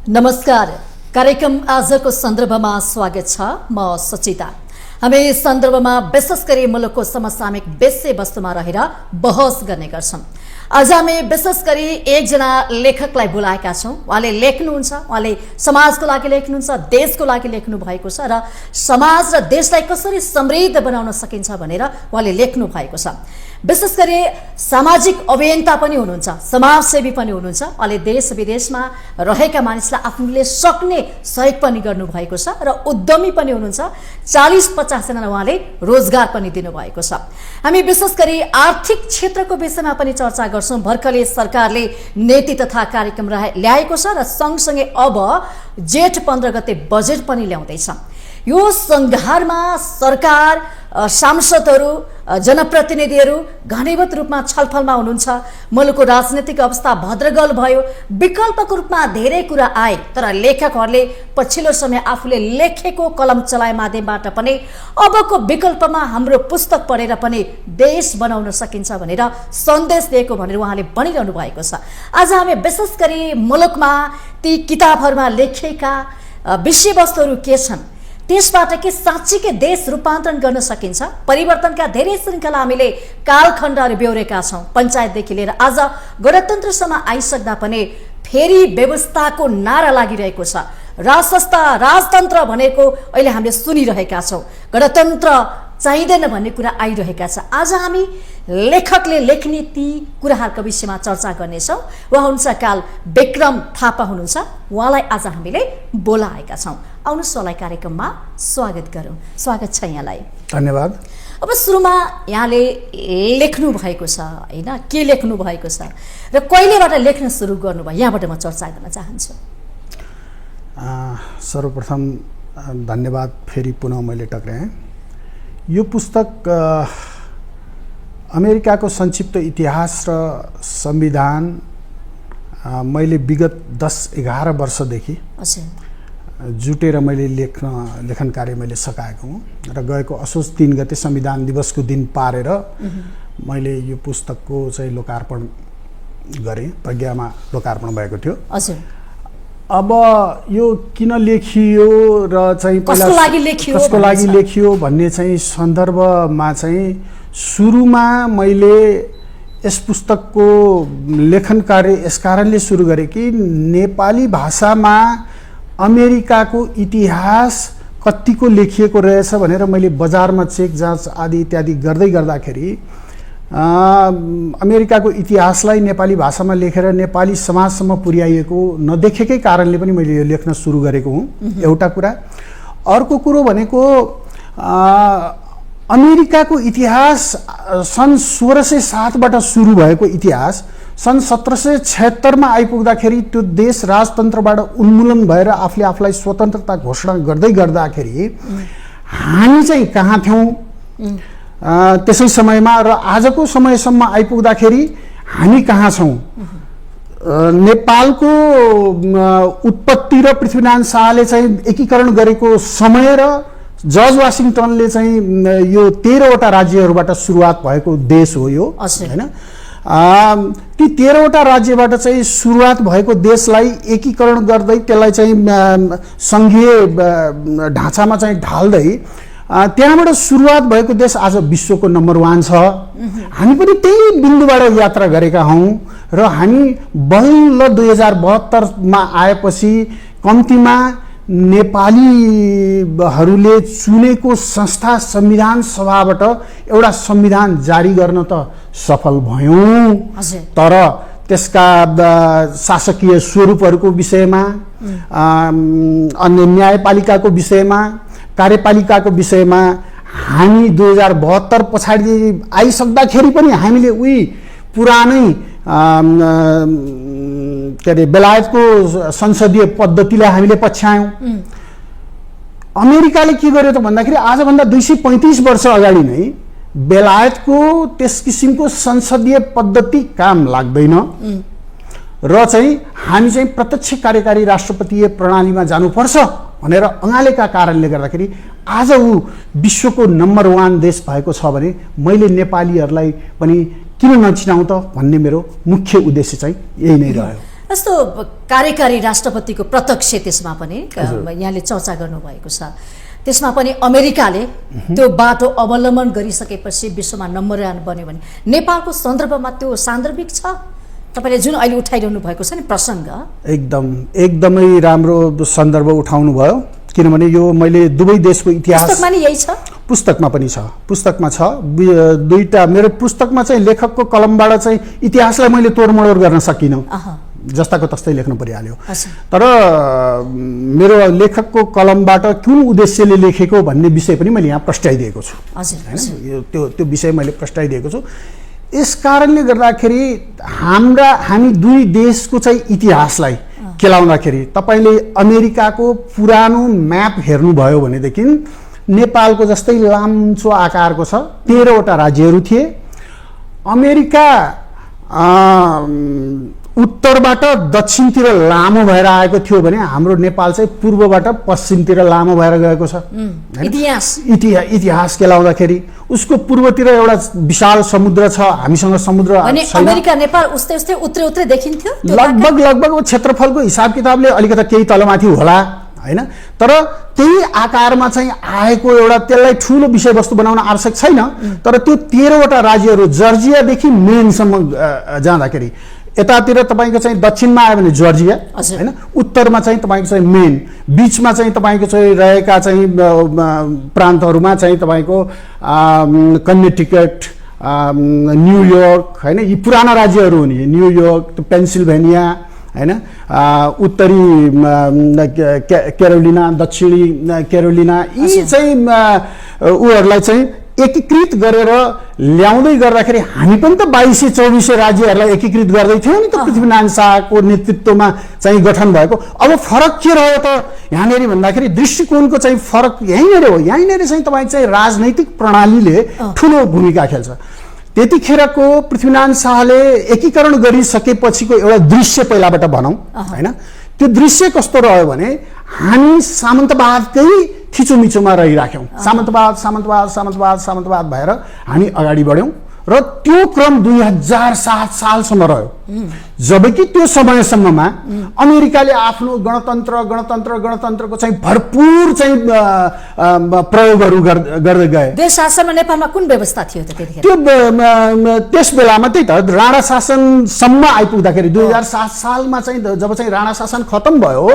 नमस्कार। कार्यक्रम आजको सन्दर्भमा स्वागत छ। म सचिता। हामी सन्दर्भमा विशेष गरी मुलुकको समसामयिक विषयवस्तुमा रहेर बहस गर्ने गर्छौं। आज हामी विशेष गरी एकजना लेखकलाई बोलाएका छौं। उहाँले लेख्नुहुन्छ, उहाँले समाजको लागि लेख्नुहुन्छ, देशको लागि लेख्नु भएको छ र समाज र देशलाई कसरी समृद्ध बनाउन सकिन्छ भनेर उहाँले लेख्नु भएको छ। विशेष गरी सामाजिक अभियन्ता पनि हुनुहुन्छ, समाजसेवी पनि हुनुहुन्छ। उहाँले देश विदेशमा रहेका मानिसलाई आफूले सक्ने सहयोग पनि गर्नुभएको छ र उद्यमी पनि हुनुहुन्छ। 40-50 जना उहाँले रोजगार पनि दिनुभएको छ। हामी विशेष गरी आर्थिक क्षेत्रको विषयमा पनि चर्चा गर्छौं। भर्खरै सरकारले नीति तथा कार्यक्रम ल्याएको छ र सँगसँगै अब जेठ 15 गते बजेट पनि ल्याउँदैछ। यो संघारमा सरकार, सांसदहरू, जनप्रतिनिधिहरू घनीभूत रूपमा छलफलमा हुनुहुन्छ। मुलुकको राजनीतिक अवस्था भद्रगल भयो। विकल्पको रूपमा धेरै कुरा आए, तर लेखकहरूले पछिल्लो समय आफूले लेखेको कलम चलाए माध्यमबाट पनि अबको विकल्पमा हाम्रो पुस्तक पढेर पनि देश बनाउन सकिन्छ भनेर सन्देश दिएको भनेर उहाँले भनिरहनु भएको छ। आज हामी विशेष गरी मुलुकमा ती किताबहरूमा लेखिएका विषयवस्तुहरू के छन्, त्यसबाट के साँच्चीकै देश रूपान्तरण गर्न सकिन्छ। परिवर्तनका धेरै श्रृङ्खला हामीले कालखण्डहरू बेहोरेका छौं। पञ्चायतदेखि लिएर आज गणतन्त्रसम्म आइसक्दा पनि फेरि व्यवस्थाको नारा लागिरहेको छ। राजतन्त्र भनेको अहिले हामीले सुनिरहेका छौं। गणतन्त्र चाहिँदैन भन्ने कुरा आइरहेका छ। आज हामी लेखकले लेख्ने ती कुराहरूको विषयमा चर्चा गर्नेछौँ। उहाँ हुनुहुन्छ काल विक्रम थापा हुनुहुन्छ। उहाँलाई आज हामीले बोलाएका छौँ। आउनुहोस् उहाँलाई कार्यक्रममा स्वागत गरौँ। स्वागत छ यहाँलाई। धन्यवाद। अब सुरुमा यहाँले लेख्नु भएको छ हैन, के लेख्नु भएको छ र कहिलेबाट लेख्न सुरु गर्नुभयो, यहाँबाट म चर्चा गर्न चाहन्छु। सर्वप्रथम धन्यवाद। फेरि पुनः मैले टक्राएँ। यो पुस्तक अमेरिकाको संक्षिप्त इतिहास र संविधान मैले विगत 10-11 वर्षदेखि जुटेर मैले लेखन कार्य मैले सकाएको हुँ र गएको असोज 3 गते संविधान दिवसको दिन पारेर मैले यो पुस्तकको चाहिँ लोकार्पण गरेँ। प्रज्ञामा लोकार्पण भएको थियो। अब यो किन लेखियो र चाहिँ कसको लागि लेखियो भन्ने चाहिँ सन्दर्भमा चाहिँ सुरुमा मैले यस पुस्तकको लेखन कार्य यस कारणले सुरु गरेँ कि नेपाली भाषामा अमेरिकाको इतिहास कतिको लेखिएको रहेछ भनेर मैले बजारमा चेक जाँच आदि इत्यादि गर्दै गर्दाखेरि अमेरिकाको इतिहासलाई नेपाली भाषामा लेखेर नेपाली समाजसम्म पुर्याइएको नदेखेकै कारणले पनि मैले यो लेख्न सुरु गरेको हुँ। एउटा कुरा। अर्को कुरो भनेको अमेरिकाको इतिहास सन् 1607बाट सुरु भएको इतिहास सन् 1776 मा आइपुग्दाखेरि त्यो देश राजतन्त्रबाट उन्मूलन भएर आफूले आफूलाई स्वतन्त्रता घोषणा गर्दै गर्दाखेरि हामी चाहिँ कहाँ थियौँ त्यसै समयमा र आजको समयसम्म आइपुग्दाखेरि हामी कहाँ छौँ। नेपालको उत्पत्ति र पृथ्वीनारायण शाहले चाहिँ एकीकरण गरेको समय र जर्ज वाशिङटनले चाहिँ यो 13वटा राज्यहरूबाट सुरुवात भएको देश हो यो हैन। ती 13वटा राज्यबाट चाहिँ सुरुवात भएको देशलाई एकीकरण गर्दै त्यसलाई चाहिँ संघीय ढाँचामा चाहिँ ढाल्दै त्यहाँबाट सुरुवात भएको देश आज विश्वको नम्बर 1 छ। हामी पनि त्यही बिन्दुबाट यात्रा गरेका हौं र हामी बल्ल 2072 मा आएपछि कम्तीमा नेपालीहरूले चुनेको संस्था संविधान सभाबाट एउटा संविधान जारी गर्न त सफल भयौं, तर त्यसका शासकीय स्वरूपहरूको विषयमा, अन्य न्यायपालिकाको विषयमा, कार्यपालिकाको विषयमा हामी 2072 पछाडि आइसक्दाखेरि पनि हामीले उही पुरानै के अरे बेलायतको संसदीय पद्धतिलाई हामीले पछ्यायौं। अमेरिकाले के गर्यो त भन्दाखेरि आजभन्दा 235 वर्ष अगाडि नै बेलायतको त्यस किसिमको संसदीय पद्धति काम लाग्दैन र चाहिँ हामी चाहिँ प्रत्यक्ष कार्यकारी राष्ट्रपतीय प्रणालीमा जानुपर्छ भनेर अँगालेका कारणले गर्दाखेरि आज ऊ विश्वको नम्बर 1 देश भएको छ भने मैले नेपालीहरूलाई पनि किन नचिनाउँ त भन्ने मेरो मुख्य उद्देश्य चाहिँ यही नै रह्यो। यस्तो कार्यकारी राष्ट्रपतिको प्रत्यक्ष त्यसमा पनि यहाँले चर्चा गर्नुभएको छ, त्यसमा पनि अमेरिकाले त्यो बाटो अवलम्बन गरिसकेपछि विश्वमा नम्बर 1 बन्यो भने नेपालको सन्दर्भमा त्यो सान्दर्भिक छ? तपाईले जुन अहिले उठाइरहनु भएको छ नि प्रसङ्ग, एकदमै राम्रो सन्दर्भ उठाउनु भयो। किनभने यो मैले दुवै देशको इतिहास पुस्तकमा नि यही छ, पुस्तकमा पनि छ, पुस्तकमा छ। दुईटा मेरो पुस्तकमा चाहिँ लेखकको कलमबाट चाहिँ इतिहासलाई मैले तोडमोड गर्न सकिनँ, जस्ताको तस्तै लेख्नु परिहाल्यो। तर मेरो लेखकको कलमबाट कुन उद्देश्यले लेखेको भन्ने विषय पनि मैले यहाँ प्रस्ट्याइदिएको छु हैन। त्यो विषय मैले प्रस्ट्याइदिएको छु। यस कारणले गर्दाखेरि हामी दुई देशको चाहिँ इतिहासलाई केलाउँदाखेरि तपाईले अमेरिकाको पुरानो म्याप हेर्नुभयो भनेदेखि नेपालको जस्तै लाम्चो आकारको छ, 13 वटा राज्यहरू थिए। अमेरिका उत्तरबाट दक्षिणतिर लामो भएर आएको थियो भने हाम्रो नेपाल चाहिँ पूर्वबाट पश्चिमतिर लामो भएर गएको छ। इतिहास केलाउँदाखेरि उसको पूर्वतिर एउटा विशाल समुद्र छ, हामीसँग समुद्र छैन। अमेरिका नेपाल उस्तै उस्तै उत्रै देखिन्थ्यो, लगभग क्षेत्रफलको हिसाब किताबले अलिकति केही तलमाथि होला हैन। तर त्यही आकारमा चाहिँ आएको एउटा त्यसलाई ठूलो विषयवस्तु बनाउन आवश्यक छैन। तर त्यो 13 वटा राज्यहरू जर्जियादेखि मेनसम्म जाँदाखेरि यतातिर तपाईको चाहिँ दक्षिणमा आयो भने जर्जिया हैन, उत्तरमा चाहिँ तपाईको चाहिँ मेन, बीचमा चाहिँ तपाईको चाहिँ रहेका चाहिँ प्रान्तहरुमा चाहिँ तपाईको कनेटिकट, न्यूयोर्क हैन, यी पुराना राज्यहरू हुन्। न्यूयोर्क, पेन्सिल्भेनिया हैन, उत्तरी क्यारोलिना, दक्षिणी क्यारोलिना, यी चाहिँ उहरुलाई चाहिँ एकीकृत गरेर ल्याउँदै गर्दाखेरि हामी पनि त 2200-2400 राज्यहरूलाई एकीकृत गर्दै थियौँ नि त, पृथ्वीनारायण शाहको नेतृत्वमा चाहिँ गठन भएको। अब फरक के रह्यो त यहाँनेरि भन्दाखेरि दृष्टिकोणको चाहिँ फरक यहीँनेर हो। यहीँनेर चाहिँ तपाईँ चाहिँ राजनैतिक प्रणालीले ठुलो भूमिका खेल्छ। त्यतिखेरको पृथ्वीनारायण शाहले एकीकरण गरिसकेपछिको एउटा दृश्य पहिलाबाट भनौँ हैन, त्यो दृश्य कस्तो रह्यो भने हामी सामन्तवादकै थिचोमिचोमा रहिराख्यौँ। सामन्तवाद भएर हामी अगाडि बढ्यौँ र त्यो क्रम 2007 सालसम्म रह्यो। जबकि त्यो समयसम्ममा अमेरिकाले आफ्नो गणतन्त्रको चाहिँ भरपूर चाहिँ प्रयोगहरू गर्दै गए। देश शासनमा नेपालमा कुन व्यवस्था थियो त त्यतिखेर? त्यो त्यस बेलामा त्यही त राणा शासनसम्म आइपुग्दाखेरि 2007 सालमा चाहिँ जब चाहिँ राणा शासन खत्तम भयो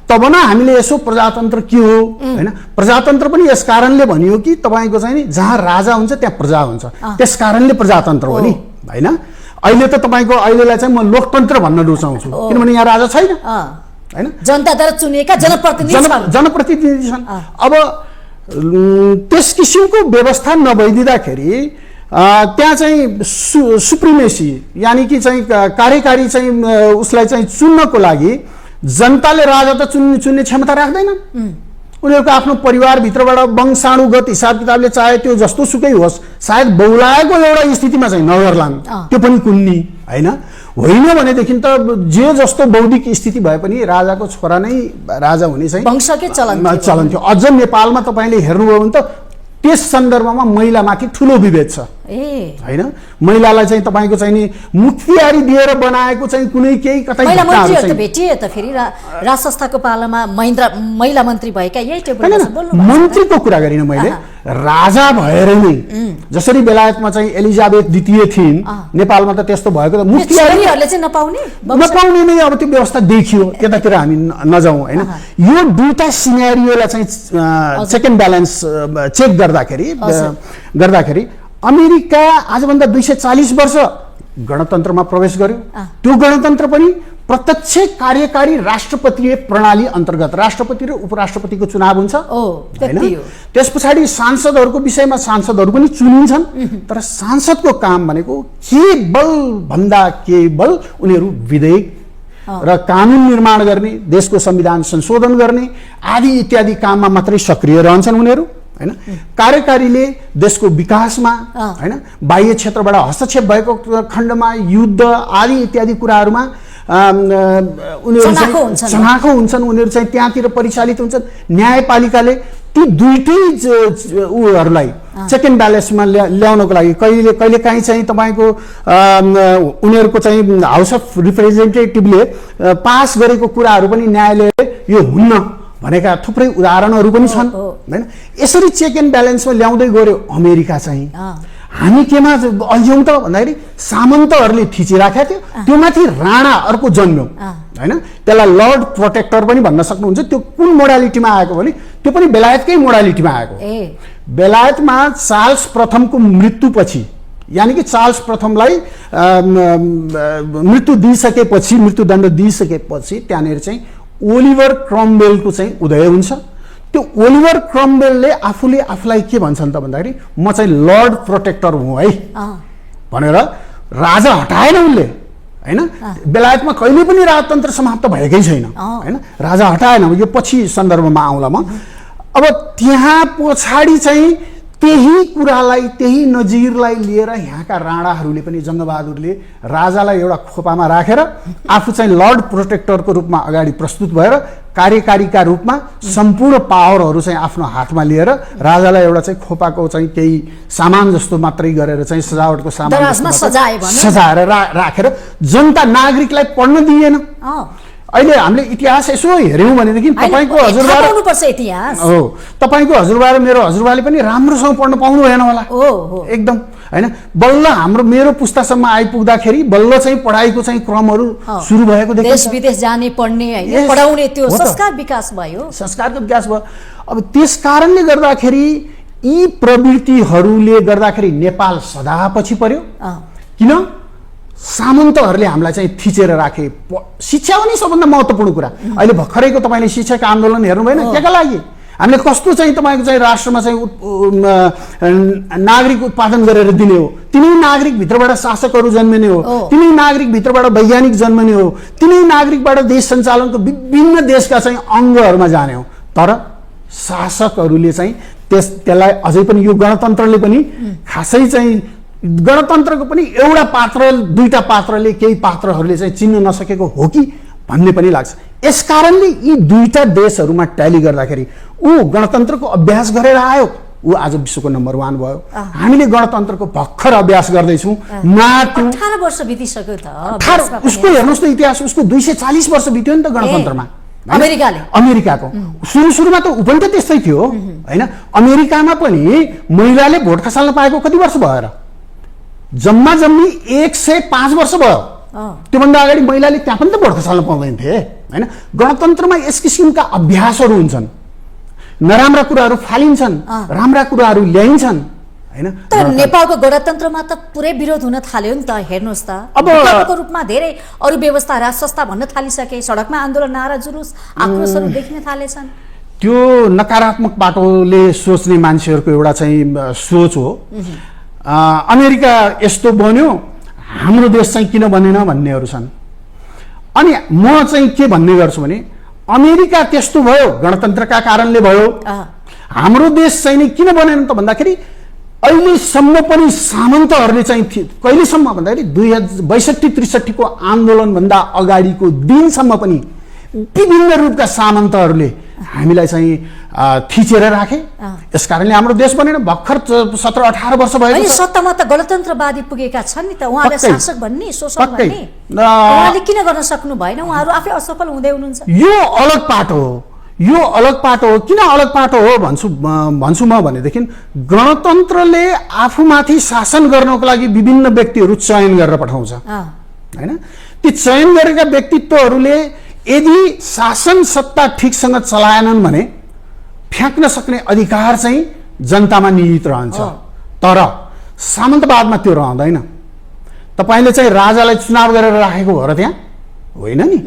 तब न हामीले यसो प्रजातन्त्र के हो हैन। प्रजातन्त्र पनि यस कारणले भनियो कि तपाईको चाहिँ नि जहाँ राजा हुन्छ त्यहाँ प्रजा हुन्छ, त्यस कारणले प्रजातन्त्र हो नि हैन। अहिले त तपाईको अहिलेलाई चाहिँ म लोकतन्त्र भन्न रुचाउँछु, किनभने यहाँ राजा छैन हैन, जनताद्वारा चुनिएका जनप्रतिनिधि छन्। अब त्यस किसिमको व्यवस्था नभइदिँदाखेरि त्यहाँ चाहिँ सुप्रिमेसी यानी कि चाहिँ कार्यकारी चाहिँ उसलाई चाहिँ चुन्नको लागि जनताले राजा त चुन्ने क्षमता राख्दैन। उनीहरूको आफ्नो परिवारभित्रबाट वंशानुगत हिसाब किताबले चाहे त्यो जस्तो सुकै होस्, सायद बहुलाएको एउटा स्थितिमा चाहिँ नगर्लान्, त्यो पनि कुन्नी होइन भनेदेखि त जे जस्तो बौद्धिक स्थिति भए पनि राजाको छोरा नै राजा हुने चाहिँ वंशकै चलन थियो। अझ नेपालमा तपाईले हेर्नुभयो भने त त्यस सन्दर्भमा महिलामाथि ठुलो विभेद छ हैन। महिलालाई चाहिँ तपाईको चाहिँ नि मुख्तियारी दिएर बनाएको चाहिँ कुनै केही कतै भेटिए त फेरि राज संस्थाको पालामा महिला मन्त्री भएका यही टेबलमा बोल्नु भएको। मन्त्रीको कुरा गरिन मैले, राजा भएर नै जसरी बेलायतमा चाहिँ एलिजाबेथ द्वितीय थिइन्, नेपालमा त त्यस्तो भएको त मुख्तियारीहरुले चाहिँ नपाउने नै अब त्यो व्यवस्था देखियो। त्यतातिर हामी नजाउँ हैन। यो दुईटा सिनेरियोलाई चाहिँ चेक एन्ड ब्यालेन्स चेक गर्दाखेरि अमेरिका आजभन्दा 240 वर्ष गणतन्त्रमा प्रवेश गर्यो। त्यो गणतन्त्र पनि प्रत्यक्ष कार्यकारी राष्ट्रपतीय प्रणाली अन्तर्गत राष्ट्रपति र उपराष्ट्रपतिको चुनाव हुन्छ हैन। त्यस पछाडि सांसदहरूको विषयमा सांसदहरू पनि चुनिन्छन्, तर सांसदको काम भनेको केवल उनीहरू विधेयक र कानुन निर्माण गर्ने, देशको संविधान संशोधन गर्ने आदि इत्यादि काममा मात्रै सक्रिय रहन्छन् उनीहरू हैन। कार्यकारीले देशको विकासमा हैन, बाह्य क्षेत्रबाट हस्तक्षेप भएको खण्डमा युद्ध आदि इत्यादि कुराहरूमा उनीहरू चनाखो हुन्छन्, उनीहरू चाहिँ त्यहाँतिर परिचालित हुन्छन्। न्यायपालिकाले ती दुईटै उहरूलाई चेक एन्ड ब्यालेन्समा ल्याउनको लागि कहिले कहिले काहीँ चाहिँ तपाईँको उनीहरूको चाहिँ हाउस अफ रिप्रेजेन्टेटिभले पास गरेको कुराहरू पनि ल्याउनले यो हुन्न भनेका थुप्रै उदाहरणहरू पनि छन् हैन। यसरी चेक एन्ड ब्यालेन्समा ल्याउँदै गयो अमेरिका चाहिँ। हामी केमा अल्झ्यौँ त भन्दाखेरि सामन्तहरूले थिचिराखेको थियो, त्यो माथि राणाहरूको जन्म्यौँ हैन। त्यसलाई लर्ड प्रोटेक्टर पनि भन्न सक्नुहुन्छ। त्यो कुन मोडालिटीमा आएको भने त्यो पनि बेलायतकै मोडालिटीमा आएको। बेलायतमा चार्ल्स प्रथमको मृत्युपछि, यानि कि चार्ल्स प्रथमलाई मृत्यु दिइसकेपछि, मृत्युदण्ड दिइसकेपछि त्यहाँनिर चाहिँ ओलिभर क्रमवेलको चाहिँ उदय हुन्छ। त्यो ओलिभर क्रमवेलले आफूले आफूलाई के भन्छन् त भन्दाखेरि म चाहिँ लर्ड प्रोटेक्टर हुँ है भनेर राजा हटाएन उनले हैन। बेलायतमा कहिले पनि राजतन्त्र समाप्त भएकै छैन हैन, राजा हटाएन। यो पछि सन्दर्भमा आउँला म। अब त्यहाँ पछाडि चाहिँ त्यही कुरालाई, त्यही नजिरलाई लिएर यहाँका राणाहरूले पनि, जङ्गबहादुरले राजालाई एउटा खोपामा राखेर आफू चाहिँ लर्ड प्रोटेक्टरको रूपमा अगाडि प्रस्तुत भएर कार्यकारीका रूपमा सम्पूर्ण पावरहरू चाहिँ आफ्नो हातमा लिएर राजालाई एउटा चाहिँ खोपाको चाहिँ केही सामान जस्तो मात्रै गरेर चाहिँ सजावटको सामान सजाएर राखेर जनता नागरिकलाई पढ्न दिएन। अहिले हामीले इतिहास यसो हेऱ्यौँ भनेदेखि तपाईँको हजुरबा हो, तपाईँको हजुरबा र मेरो हजुरबाले पनि राम्रोसँग पढ्न पाउनु भएन होला एकदम हैन। बल्ल हाम्रो मेरो पुस्तासम्म आइपुग्दाखेरि बल्ल चाहिँ पढाइको चाहिँ क्रमहरू सुरु भएको देखिन्छ। देश विदेश जाने, पढ्ने हैन, पढाउने, त्यो संस्कार विकास भयो, संस्कारको विकास भयो। अब त्यस कारणले गर्दाखेरि यी प्रवृत्तिहरूले गर्दाखेरि नेपाल सदा पछि पर्यो। किन? सामन्तहरूले हामीलाई चाहिँ थिचेर राखे। शिक्षा पनि सबभन्दा महत्त्वपूर्ण कुरा। अहिले भर्खरैको तपाईँले शिक्षाको आन्दोलन हेर्नु भएन? केका लागि हामीले कस्तो चाहिँ तपाईँको चाहिँ राष्ट्रमा चाहिँ नागरिक उत्पादन गरेर दिने हो? तिनै नागरिकभित्रबाट शासकहरू जन्मिने हो, तिनै नागरिकभित्रबाट वैज्ञानिक जन्मिने हो, तिनै नागरिकबाट देश सञ्चालनको विभिन्न देशका चाहिँ अङ्गहरूमा जाने हो। तर शासकहरूले चाहिँ त्यसलाई अझै पनि यो गणतन्त्रले पनि खासै चाहिँ गणतन्त्रको पनि एउटा पात्र, दुईटा पात्रले, केही पात्रहरूले चाहिँ चिन्न नसकेको हो कि भन्ने पनि लाग्छ। यसकारणले यी दुईटा देशहरूमा ट्याली गर्दाखेरि ऊ गणतन्त्रको अभ्यास गरेर आयो, ऊ आज विश्वको नम्बर 1 भयो। हामीले गणतन्त्रको भर्खर अभ्यास गर्दैछौँ। 18 वर्ष बितिसक्यो त। उसको हेर्नुहोस् त इतिहास, उसको 240 वर्ष बित्यो नि त गणतन्त्रमा। अमेरिकाको सुरुमा त ऊ पनि त त्यस्तै थियो हैन। अमेरिकामा पनि महिलाले भोट खसाल्न पाएको कति वर्ष भयो र? जम्मा जम्मी 105 वर्ष भयो। त्योभन्दा अगाडि महिलाले त्यहाँ पनि त भोट खसाल्न पाउँदैन थिए हैन। गणतन्त्रमा यस किसिमका अभ्यासहरू हुन्छन्, नराम्रा कुराहरू फालिन्छन्, राम्रा कुराहरू ल्याइन्छन् हैन। तर नेपालको गणतन्त्रमा त पुरै विरोध हुन थाल्यो नि त। हेर्नुहोस् त, अब विकल्पको रूपमा धेरै अरू व्यवस्था राज संस्था भन्न थालिसके, सडकमा आन्दोलन, नारा जुलुस, आक्रोशहरू देखिन थालेछन्। त्यो नकारात्मक बाटोले सोच्ने मान्छेहरूको एउटा चाहिँ सोच हो। अमेरिका यस्तो बन्यो, हाम्रो देश चाहिँ किन बनेन भन्नेहरू छन्। अनि म चाहिँ के भन्ने गर्छु भने अमेरिका त्यस्तो भयो गणतन्त्रका कारणले भयो, हाम्रो देश चाहिँ नि किन बनेन त भन्दाखेरि अहिलेसम्म पनि सामन्तहरूले चाहिँ कहिलेसम्म भन्दाखेरि 2062-63 को आन्दोलनभन्दा अगाडिको दिनसम्म पनि विभिन्न रूपका सामन्तहरूले हामीलाई चाहिँ थिचेर राखे। यसकारणले हाम्रो देश बनेन। भर्खर 17-18 वर्ष भयो। सत्तामा त गणतन्त्रवादी पुगेका छन् नि त, उहाँले शासक भन्ने, शोषक भन्ने, उहाँले किन गर्न सक्नु भएन? उहाँहरू आफै असफल हुँदै हुनुहुन्छ। यो अलग पाटो हो, यो अलग पाटो हो। किन अलग पाटो हो भन्छु म भनेदेखि गणतन्त्रले आफूमाथि शासन गर्नको लागि विभिन्न व्यक्तिहरू चयन गरेर पठाउँछ हैन। ती चयन गरेका व्यक्तित्वहरूले यदि शासन सत्ता ठिकसँग चलाएनन् भने फ्याँक्न सक्ने अधिकार चाहिँ जनतामा निहित रहन्छ। तर सामन्तवादमा त्यो रहँदैन। तपाईँले चाहिँ राजालाई चुनाव गरेर राखेको हो र त्यहाँ होइन नि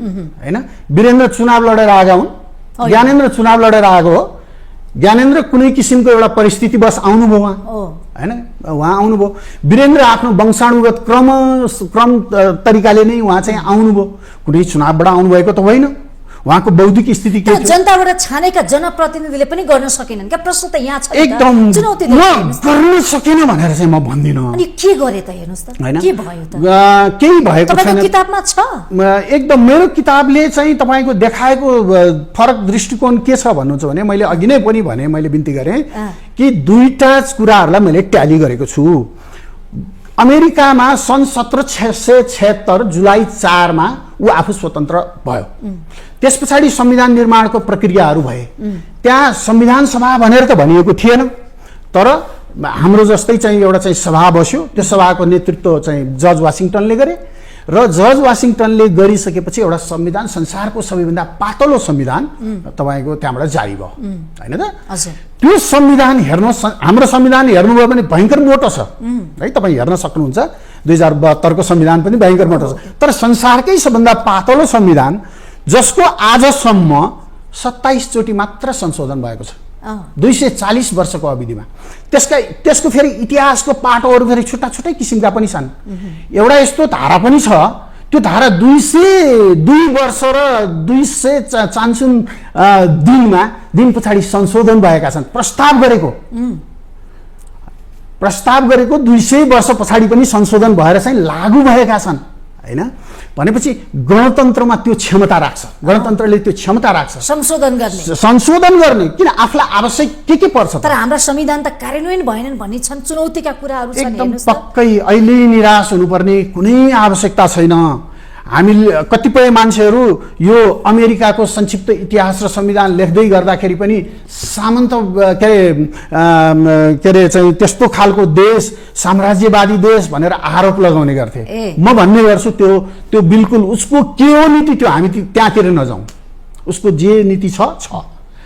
हैन। वीरेन्द्र चुनाव लडेर आएका हुन्, ज्ञानेन्द्र चुनाव लडेर आएको हो। ज्ञानेन्द्र कुनै किसिमको एउटा परिस्थितिवश आउनुभयो उहाँ हैन, उहाँ आउनुभयो। वीरेन्द्र आफ्नो वंशानुगत क्रम तरिकाले नै उहाँ चाहिँ आउनुभयो, कुनै चुनावबाट आउनुभएको त होइन। उहाँको बौद्धिक स्थिति के थियो जनताबाट छानेका जनप्रतिनिधिले पनि गर्न सकेनन् क्या? प्रश्न त यहाँ छ। एकदम चुनौती गर्न सकेन भनेर चाहिँ म भन्दिनँ। अनि के गरे त हेर्नुस् त, के भयो त? केही भएको छैन। किताबमा छ एकदम। मेरो किताबले चाहिँ तपाईँको देखाएको फरक दृष्टिकोण के छ भन्नुहुन्छ भने मैले अघि नै पनि भने, मैले बिन्ती गरेँ कि दुईटा कुराहरूलाई मैले ट्याली गरेको छु। अमेरिकामा सन् 1776 जुलाई 4 मा ऊ आफू स्वतन्त्र भयो। त्यस पछाडि संविधान निर्माणको प्रक्रियाहरू भए। त्यहाँ संविधान सभा भनेर त भनिएको थिएन, तर हाम्रो जस्तै चाहिँ एउटा चाहिँ सभा बस्यो। त्यो सभाको नेतृत्व चाहिँ जज वाशिङटनले गरे र जज वाशिङटनले गरिसकेपछि एउटा संविधान, संसारको सबैभन्दा पातलो संविधान तपाईँको त्यहाँबाट जारी भयो, होइन त? त्यो संविधान हेर्नुहोस्, हाम्रो संविधान हेर्नुभयो भने भयङ्कर मोटो छ है, तपाईँ हेर्न सक्नुहुन्छ। 2072 को संविधान पनि भयङ्कर मोटो छ, तर संसारकै सबभन्दा पातलो संविधान जसको आजसम्म 27 चोटि मात्र संशोधन भएको छ 240 वर्षको अवधिमा। त्यसको फेरि इतिहासको पाटोहरू फेरि छुट्टा छुट्टै किसिमका पनि छन्। एउटा यस्तो धारा पनि छ, त्यो धारा 202 वर्ष र 200 दिन पछाडि संशोधन भएका छन्। प्रस्ताव गरेको 200 वर्ष पछाडि पनि संशोधन भएर चाहिँ लागू भएका छन्, हैन? भनेपछि गणतन्त्रमा त्यो क्षमता राख्छ, गणतन्त्रले त्यो क्षमता राख्छ संशोधन गर्ने। किन? आफूलाई आवश्यक के पर्छ। तर हाम्रा संविधान त कार्यान्वयन भएनन् भन्ने छन्, चुनौतीका कुराहरू छन्। एकदम पक्कै अहिले निराश हुनुपर्ने कुनै आवश्यकता छैन। हामी कतिपय मान्छेहरू यो अमेरिकाको संक्षिप्त इतिहास र संविधान लेख्दै गर्दाखेरि पनि सामन्त के अरे चाहिँ त्यस्तो खालको देश, साम्राज्यवादी देश भनेर आरोप लगाउने गर्थे। म भन्ने गर्छु त्यो बिल्कुल उसको के हो नीति, त्यो हामी त्यहाँतिर नजाउँ। उसको जे नीति छ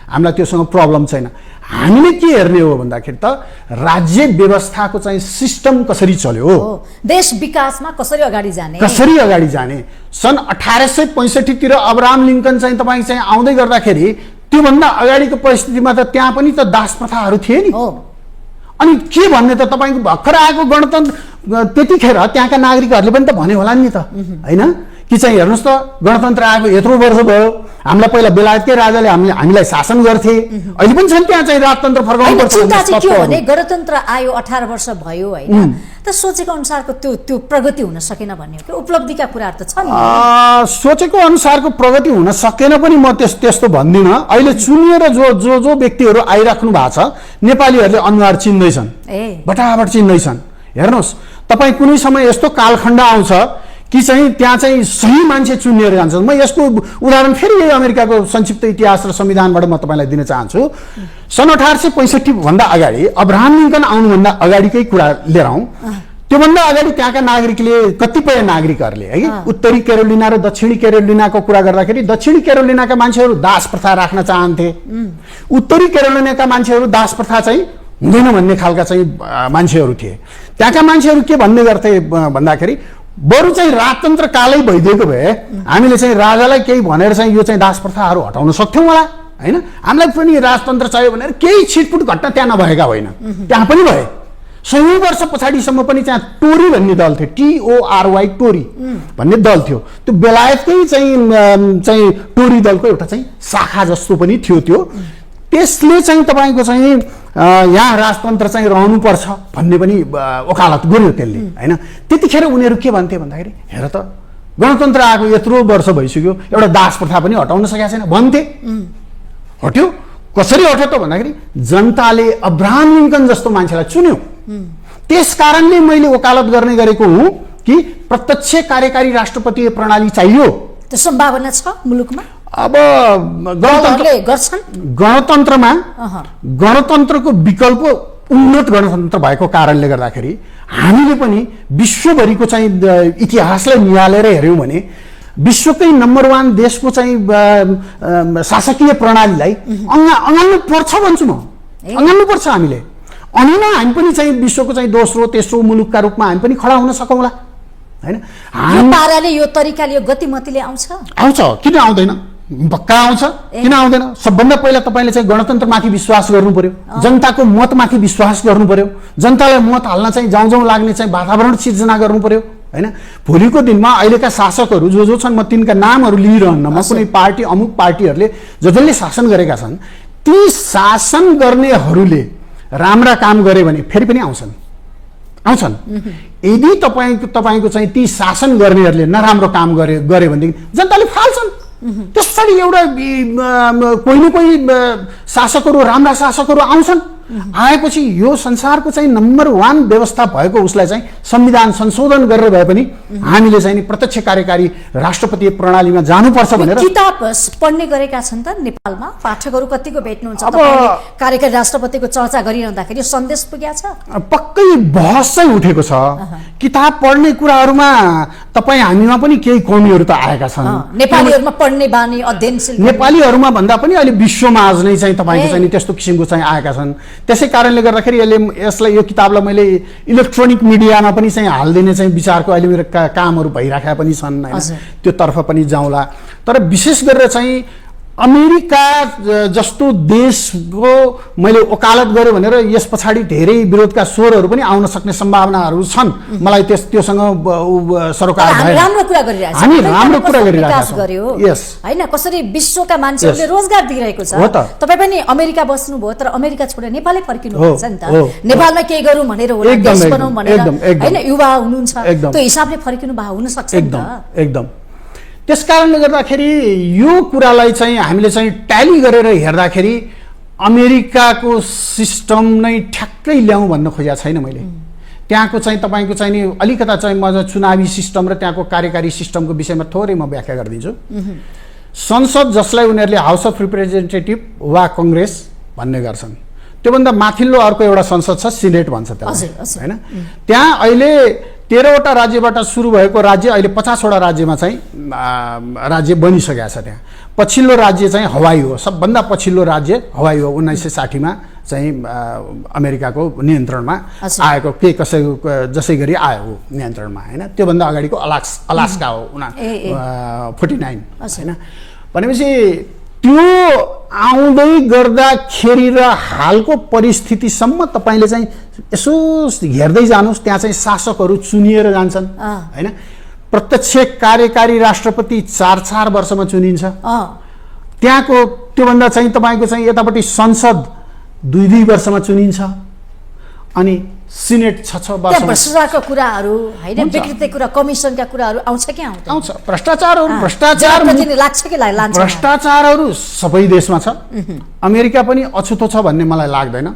हामीलाई त्योसँग प्रब्लम छैन। हामीले के हेर्ने हो भन्दाखेरि त राज्य व्यवस्थाको चाहिँ सिस्टम कसरी चल्यो, देश विकासमा कसरी अगाडि जाने। सन् 1865 तिर अब्राहम लिङ्कन चाहिँ तपाईँ चाहिँ आउँदै गर्दाखेरि त्योभन्दा अगाडिको परिस्थितिमा त त्यहाँ पनि त दास प्रथाहरू थिए नि। अनि के भन्ने त तपाईँको भर्खर आएको गणतन्त्र, त्यतिखेर त्यहाँका नागरिकहरूले पनि त भने होला नि त, होइन? कि चाहिँ हेर्नुहोस् त गणतन्त्र आएको यत्रो वर्ष भयो, हामीलाई पहिला बेलायतकै राजाले हामीलाई शासन गर्थे, अहिले पनि छन् त्यहाँ चाहिँ राजतन्त्र फर्काउनु पर्छ। गणतन्त्र आयो 18 वर्ष भयो, होइन? त सोचेको अनुसारको त्यो प्रगति हुन सकेन भन्ने हो कि उपलब्धिका कुराहरू त छन्? सोचेको अनुसारको प्रगति हुन सकेन पनि म त्यस्तो भन्दिनँ। अहिले चुनिएर जो व्यक्तिहरू आइराख्नु भएको छ, नेपालीहरूले अनुहार चिन्दैछन्, बटाबट चिन्दैछन्। हेर्नुहोस्, तपाईँ कुनै समय यस्तो कालखण्ड आउँछ कि चाहिँ त्यहाँ चाहिँ सही मान्छे चुनिएर जान्छ। म यसको उदाहरण फेरि यही अमेरिकाको संक्षिप्त इतिहास र संविधानबाट म तपाईँलाई दिन चाहन्छु। सन् 1865 भन्दा अगाडि, अब्राहम लिङ्कन आउनुभन्दा अगाडिकै कुरा लिएर आउँ। त्योभन्दा अगाडि त्यहाँका नागरिकले, कतिपय नागरिकहरूले है, उत्तरी केरोलिना र दक्षिणी केरोलिनाको कुरा गर्दाखेरि दक्षिणी केरोलिनाका मान्छेहरू दास प्रथा राख्न चाहन्थे, उत्तरी केरोलिनाका मान्छेहरू दास प्रथा चाहिँ हुँदैन भन्ने खालका चाहिँ मान्छेहरू थिए। त्यहाँका मान्छेहरू के भन्ने गर्थे भन्दाखेरि बरु चाहिँ राजतन्त्र कालै भइदिएको भए हामीले चाहिँ राजालाई केही भनेर चाहिँ यो चाहिँ दास प्रथाहरू हटाउन सक्थ्यौँ होला, होइन? हामीलाई पनि राजतन्त्र चाहियो भनेर केही छिटपुट घटना त्यहाँ नभएका होइन, त्यहाँ पनि भए। 100 वर्ष पछाडिसम्म पनि त्यहाँ टोरी भन्ने दल थियो, TORY टोरी भन्ने दल थियो। त्यो बेलायतकै चाहिँ टोरी दलको एउटा चाहिँ शाखा जस्तो पनि थियो। त्यसले चाहिँ तपाईँको चाहिँ यहाँ राजतन्त्र चाहिँ रहनुपर्छ भन्ने पनि वकालत गर्यो त्यसले, होइन? त्यतिखेर उनीहरू के भन्थे भन्दाखेरि हेर त गणतन्त्र आएको यत्रो वर्ष भइसक्यो, एउटा दास प्रथा पनि हटाउन सकेका छैन भन्थे। हट्यो, कसरी हट्यो त भन्दाखेरि जनताले अब्राहम लिङ्कन जस्तो मान्छेलाई चुन्यो। त्यस कारणले मैले वकालत गर्ने गरेको हुँ कि प्रत्यक्ष कार्यकारी राष्ट्रपतीय प्रणाली चाहियो। त्यो सम्भावना छ मुलुकमा? अब गणतन्त्रमा गणतन्त्रको विकल्प उन्नत गणतन्त्र भएको कारणले गर्दाखेरि हामीले पनि विश्वभरिको चाहिँ इतिहासलाई निहालेर हेऱ्यौँ भने विश्वकै नम्बर 1 देशको चाहिँ शासकीय प्रणालीलाई अँगाल्नु पर्छ भन्छु म। अँगाल्नु पर्छ हामीले। अनि न हामी पनि चाहिँ विश्वको चाहिँ दोस्रो तेस्रो मुलुकका रूपमा हामी पनि खडा हुन सकौँला, हैन? यो पाराले, यो तरिकाले, यो गतिमतीले आउँछ? किन आउँदैन? पक्का आउँछ। किन आउँदैन? सबभन्दा पहिला तपाईँले चाहिँ गणतन्त्रमाथि विश्वास गर्नु पर्यो, जनताको मतमाथि विश्वास गर्नु पर्यो, जनतालाई मत हाल्न चाहिँ जाउँ लाग्ने चाहिँ वातावरण सिर्जना गर्नु पर्यो, हैन। भोलिको दिनमा अहिलेका शासकहरू जो छन् म तिनका नामहरू लिइरहन्न, म कुनै पार्टी अमुक पार्टीहरूले जसले शासन गरेका छन् ती शासन गर्नेहरूले राम्रा काम गरे भने फेरि पनि आउँछन्। यदि तपाईको चाहिँ ती शासन गर्नेहरूले नराम्रो काम गरे भनेदेखि जनताले फाल्छन्। त्यसरी एउटा कोही न कोही शासकहरू राम्रा शासकहरू आउँछन्। आएपछि यो संसारको चाहिँ नम्बर 1 व्यवस्था भएको उसलाई चाहिँ संविधान संशोधन गरेर भए पनि हामीले चाहिँ प्रत्यक्ष कार्यकारी राष्ट्रपतीय प्रणालीमा जानुपर्छ भनेर किताब पढ्ने गरेका छन् त नेपालमा पाठकहरू कतिको भेट्नुहुन्छ? तपाईले कार्यकारी राष्ट्रपतिको चर्चा गरिरहँदाखेरि यो सन्देश पुग्या छ? पक्कै बहस चाहिँ उठेको छ। किताब पढ्ने कुराहरूमा तपाईँ हामीमा पनि केही कमीहरू त आएका छन्। नेपालीहरूमा पढ्ने बानी अध्ययनशील नेपालीहरूमा भन्दा पनि अहिले विश्वमा आज नै चाहिँ तपाईँको चाहिँ त्यस्तो किसिमको चाहिँ आएका छन्। त्यसै कारणले गर्दाखेरि यसलाई यो किताबलाई मैले इलेक्ट्रोनिक मिडियामा पनि चाहिँ हालिदिने चाहिँ विचारको अहिले मेरो कामहरू भइराखेका पनि छन् हैन। त्यो तर्फ पनि जाउँला। तर विशेष गरेर चाहिँ अमेरिका जस्तो देशको मैले वकालत गरेँ भनेर यस पछाडि धेरै विरोधका स्वरहरू पनि आउन सक्ने सम्भावनाहरू छन्। मलाई त्योसँग सरोकार भएन। राम्रो कुरा गरिरहेको छ। हामी राम्रो कुरा गरिरहेका छौँ। यस हैन, कसरी विश्वका मान्छेहरूले रोजगार दिइरहेको छ। तपाईँ पनि अमेरिका बस्नुभयो तर अमेरिका छोडेर नेपालै फर्किनु भएको छ नि त। नेपालमा केही गरौँ भनेर होला, देश बनाउँ भनेर हैन, युवा हुनुहुन्छ, त्यो हिसाबले फर्किनु भए हुन सक्छ नि त। एकदम। त्यस कारणले गर्दाखेरि यो कुरालाई चाहिँ हामीले चाहिँ ट्याली गरेर हेर्दाखेरि अमेरिकाको सिस्टम नै ठ्याक्कै ल्याउँ भन्न खोजेको छैन मैले। त्यहाँको चाहिँ तपाईँको चाहिँ नि अलिकता चाहिँ म चुनावी सिस्टम र त्यहाँको कार्यकारी सिस्टमको विषयमा थोरै म व्याख्या गरिदिन्छु। संसद जसलाई उनीहरूले हाउस अफ रिप्रेजेन्टेटिभ वा कङ्ग्रेस भन्ने गर्छन्, त्योभन्दा माथिल्लो अर्को एउटा संसद छ, सिनेट भन्छ त्यसलाई हैन। त्यहाँ अहिले 13वटा राज्यबाट सुरु भएको राज्य अहिले 50वटा राज्यमा चाहिँ राज्य बनिसकेको छ। त्यहाँ पछिल्लो राज्य चाहिँ हवाई हो, सबभन्दा पछिल्लो राज्य हवाई हो। 1960 चाहिँ अमेरिकाको नियन्त्रणमा आएको के जसै गरी आयो नियन्त्रणमा हैन। त्योभन्दा अगाडिको अलास्का हो 49 हैन। भनेपछि त्यो आउँदै गर्दाखेरि र हालको परिस्थितिसम्म तपाईँले चाहिँ यसो हेर्दै जानुहोस्, त्यहाँ चाहिँ शासकहरू चुनिएर जान्छन् हैन। प्रत्यक्ष कार्यकारी राष्ट्रपति 4-4 वर्षमा चुनिन्छ। त्यहाँको त्योभन्दा चाहिँ तपाईँको चाहिँ यतापट्टि संसद 2-2 वर्षमा चुनिन्छ अनि सिनेट 6-6 वर्ष। भ्रष्टाचारका कुराहरू हैन, विकृति कुरा, कमिसनका कुराहरू आउँछ कि आउँदैन? आउँछ। भ्रष्टाचारहरू लाग्छ कि लाग्छ? भ्रष्टाचारहरू सबै देशमा छ। अमेरिका पनि अछुतो छ भन्ने मलाई लाग्दैन।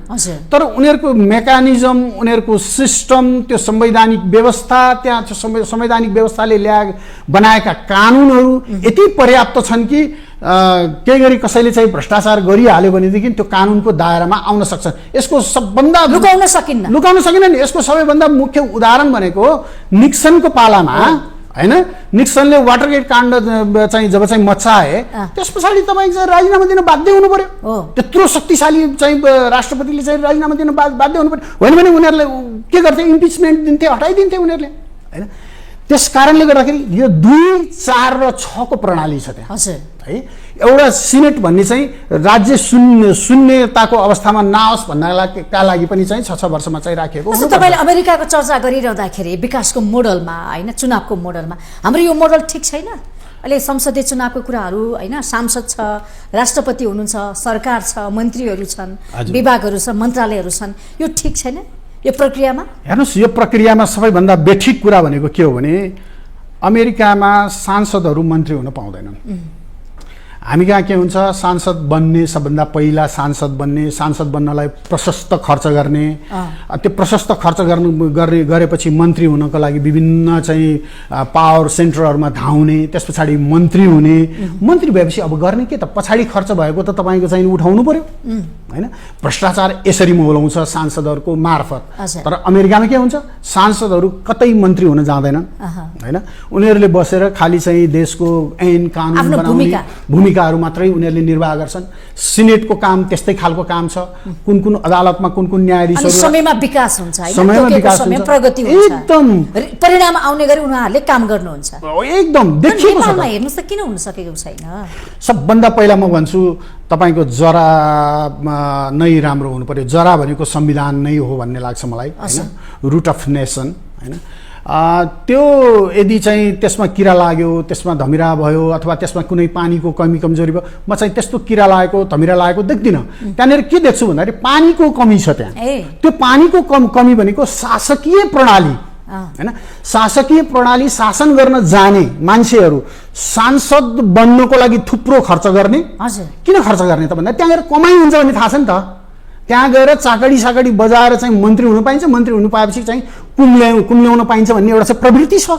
तर उनीहरूको मेकानिजम, उनीहरूको सिस्टम, त्यो संवैधानिक व्यवस्था, त्यहाँ संवैधानिक व्यवस्थाले बनाएका कानुनहरू यति पर्याप्त छन् कि केही गरी कसैले चाहिँ भ्रष्टाचार गरिहाल्यो भनेदेखि त्यो कानुनको दायरामा आउन सक्छ। यसको सबभन्दा लुकाउन सकिन्न नि। यसको सबैभन्दा मुख्य उदाहरण भनेको निक्सनको पालामा हैन। निक्सनले वाटरगेट काण्ड चाहिँ जब चाहिँ मच्चाए त्यस पछाडि तपाईँ चाहिँ राजीनामा दिन बाध्य हुनु पर्यो। त्यत्रो शक्तिशाली चाहिँ राष्ट्रपतिले चाहिँ राजीनामा दिन बाध्य हुनु पर्यो। होइन भने उनीहरूले के गर्थे? इम्पिचमेन्ट दिन्थे, हटाइदिन्थे उनीहरूले हैन। त्यस कारणले गर्दाखेरि यो 2, 4 र 6 को प्रणाली छ त्यहाँ है। एउटा सिनेट भन्ने चाहिँ राज्य शून्यताको अवस्थामा नाओस् भन्नका लागि पनि चाहिँ 6-6 वर्षमा चाहिँ राखिएको। तपाईँले अमेरिकाको चर्चा गरिरहँदाखेरि विकासको मोडलमा हैन, चुनावको मोडलमा हाम्रो यो मोडल ठिक छैन? अहिले संसदीय चुनावको कुराहरू हैन, सांसद छ, राष्ट्रपति हुनुहुन्छ, सरकार छ, मन्त्रीहरू छन्, विभागहरू छ, मन्त्रालयहरू छन्, यो ठिक छैन यो प्रक्रियामा? हेर्नुहोस्, यो प्रक्रियामा सबैभन्दा बेठिक कुरा भनेको के हो भने अमेरिकामा सांसदहरू मन्त्री हुन पाउँदैनन्। हामी कहाँ के हुन्छ? सांसद बन्ने सबभन्दा पहिला सांसद बन्नलाई प्रशस्त खर्च गर्ने, त्यो प्रशस्त खर्च गरेपछि मन्त्री हुनको लागि विभिन्न चाहिँ पावर सेन्टरहरूमा धाउने, त्यस पछाडि मन्त्री हुने। मन्त्री भएपछि अब गर्ने के त? पछाडि खर्च भएको त तपाईँको चाहिँ उठाउनु पर्यो हैन। भ्रष्टाचार यसरी मोलाउँछ सांसदहरूको मार्फत। तर अमेरिकामा के हुन्छ? सांसदहरू कतै मन्त्री हुन जाँदैनन् हैन। उनीहरूले बसेर खालि चाहिँ देशको ऐन कानुन बनाउने भूमिकाहरू मात्रै उनीहरूले निर्वाह गर्छन्। सिनेटको काम त्यस्तै खालको काम छ। कुन अदालतमा कुन न्यायाधीशहरू समयमा विकास हुन्छ हैन, समयमा विकास हुन्छ, प्रगति हुन्छ, एकदम परिणाम आउने गरी उनीहरूले काम गर्नुहुन्छ। एकदम देखिएको छ। नेपालमा हेर्नुस् त किन हुन सकेको छैन? सबभन्दा पहिला म भन्छु तपाईको जरा नै राम्रो हुनु पर्यो। जरा भनेको संविधान नै हो भन्ने लाग्छ मलाई हैन। रुट अफ नेसन हैन। त्यो यदि चाहिँ त्यसमा किरा लाग्यो, त्यसमा धमिरा भयो अथवा त्यसमा कुनै पानीको कमी कमजोरी भयो, म चाहिँ त्यस्तो किरा लागेको धमिरा लागेको देख्दिनँ। त्यहाँनिर के देख्छु भन्दाखेरि पानीको कमी छ त्यहाँ। त्यो पानीको कमी भनेको शासकीय प्रणाली हैन, शासकीय प्रणाली शासन गर्न जाने मान्छेहरू सांसद बन्नको लागि थुप्रो खर्च गर्ने। किन खर्च गर्ने त भन्दा त्यहाँ गएर कमाइ हुन्छ भन्ने थाहा छ नि त। त्यहाँ गएर चाकडी साकडी बजाएर चाहिँ मन्त्री हुन पाइन्छ, मन्त्री हुनु पाएपछि चाहिँ कुम्ल्याउन पाइन्छ भन्ने एउटा चाहिँ प्रवृत्ति छ।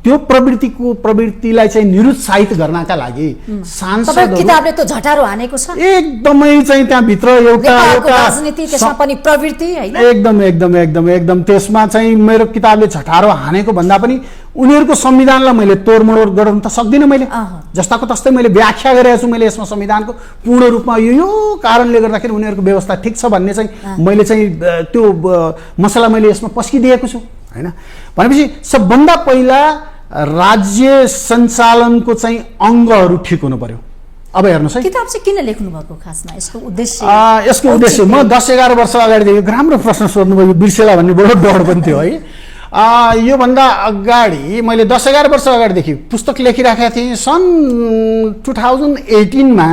त्यो प्रवृत्तिलाई चाहिँ निरुत्साहित गर्नका लागि सांसदहरू किताबले त झटारो हानेको छ एकदमै चाहिँ त्यहाँ भित्र एउटा राजनीति त्यसमा पनि प्रवृत्ति हैन, एकदम त्यसमा चाहिँ मेरो किताबले झटारो हानेको भन्दा पनि उनीहरूको संविधानलाई मैले तोडमोड गर्न त सक्दिनँ। मैले जस्ताको तस्तै मैले व्याख्या गरेको छु। मैले यसमा संविधानको पूर्ण रूपमा यो कारणले गर्दाखेरि उनीहरूको व्यवस्था ठिक छ भन्ने चाहिँ मैले चाहिँ त्यो मसला मैले यसमा पस्किदिएको छु हैन। भनेपछि सबभन्दा पहिला राज्य सञ्चालनको चाहिँ अङ्गहरू ठिक हुनु पर्यो। अब हेर्नुहोस् है, किताब चाहिँ किन लेख्नु भएको खासमा, यसको उद्देश्य? यसको उद्देश्य म 10-11 वर्ष अगाडिदेखि राम्रो प्रश्न सोध्नुभयो, बिर्सेला भन्ने बडो डर पनि थियो है। योभन्दा अगाडि मैले 10-11 वर्ष अगाडिदेखि पुस्तक लेखिराखेका थिएँ। सन् 2018 मा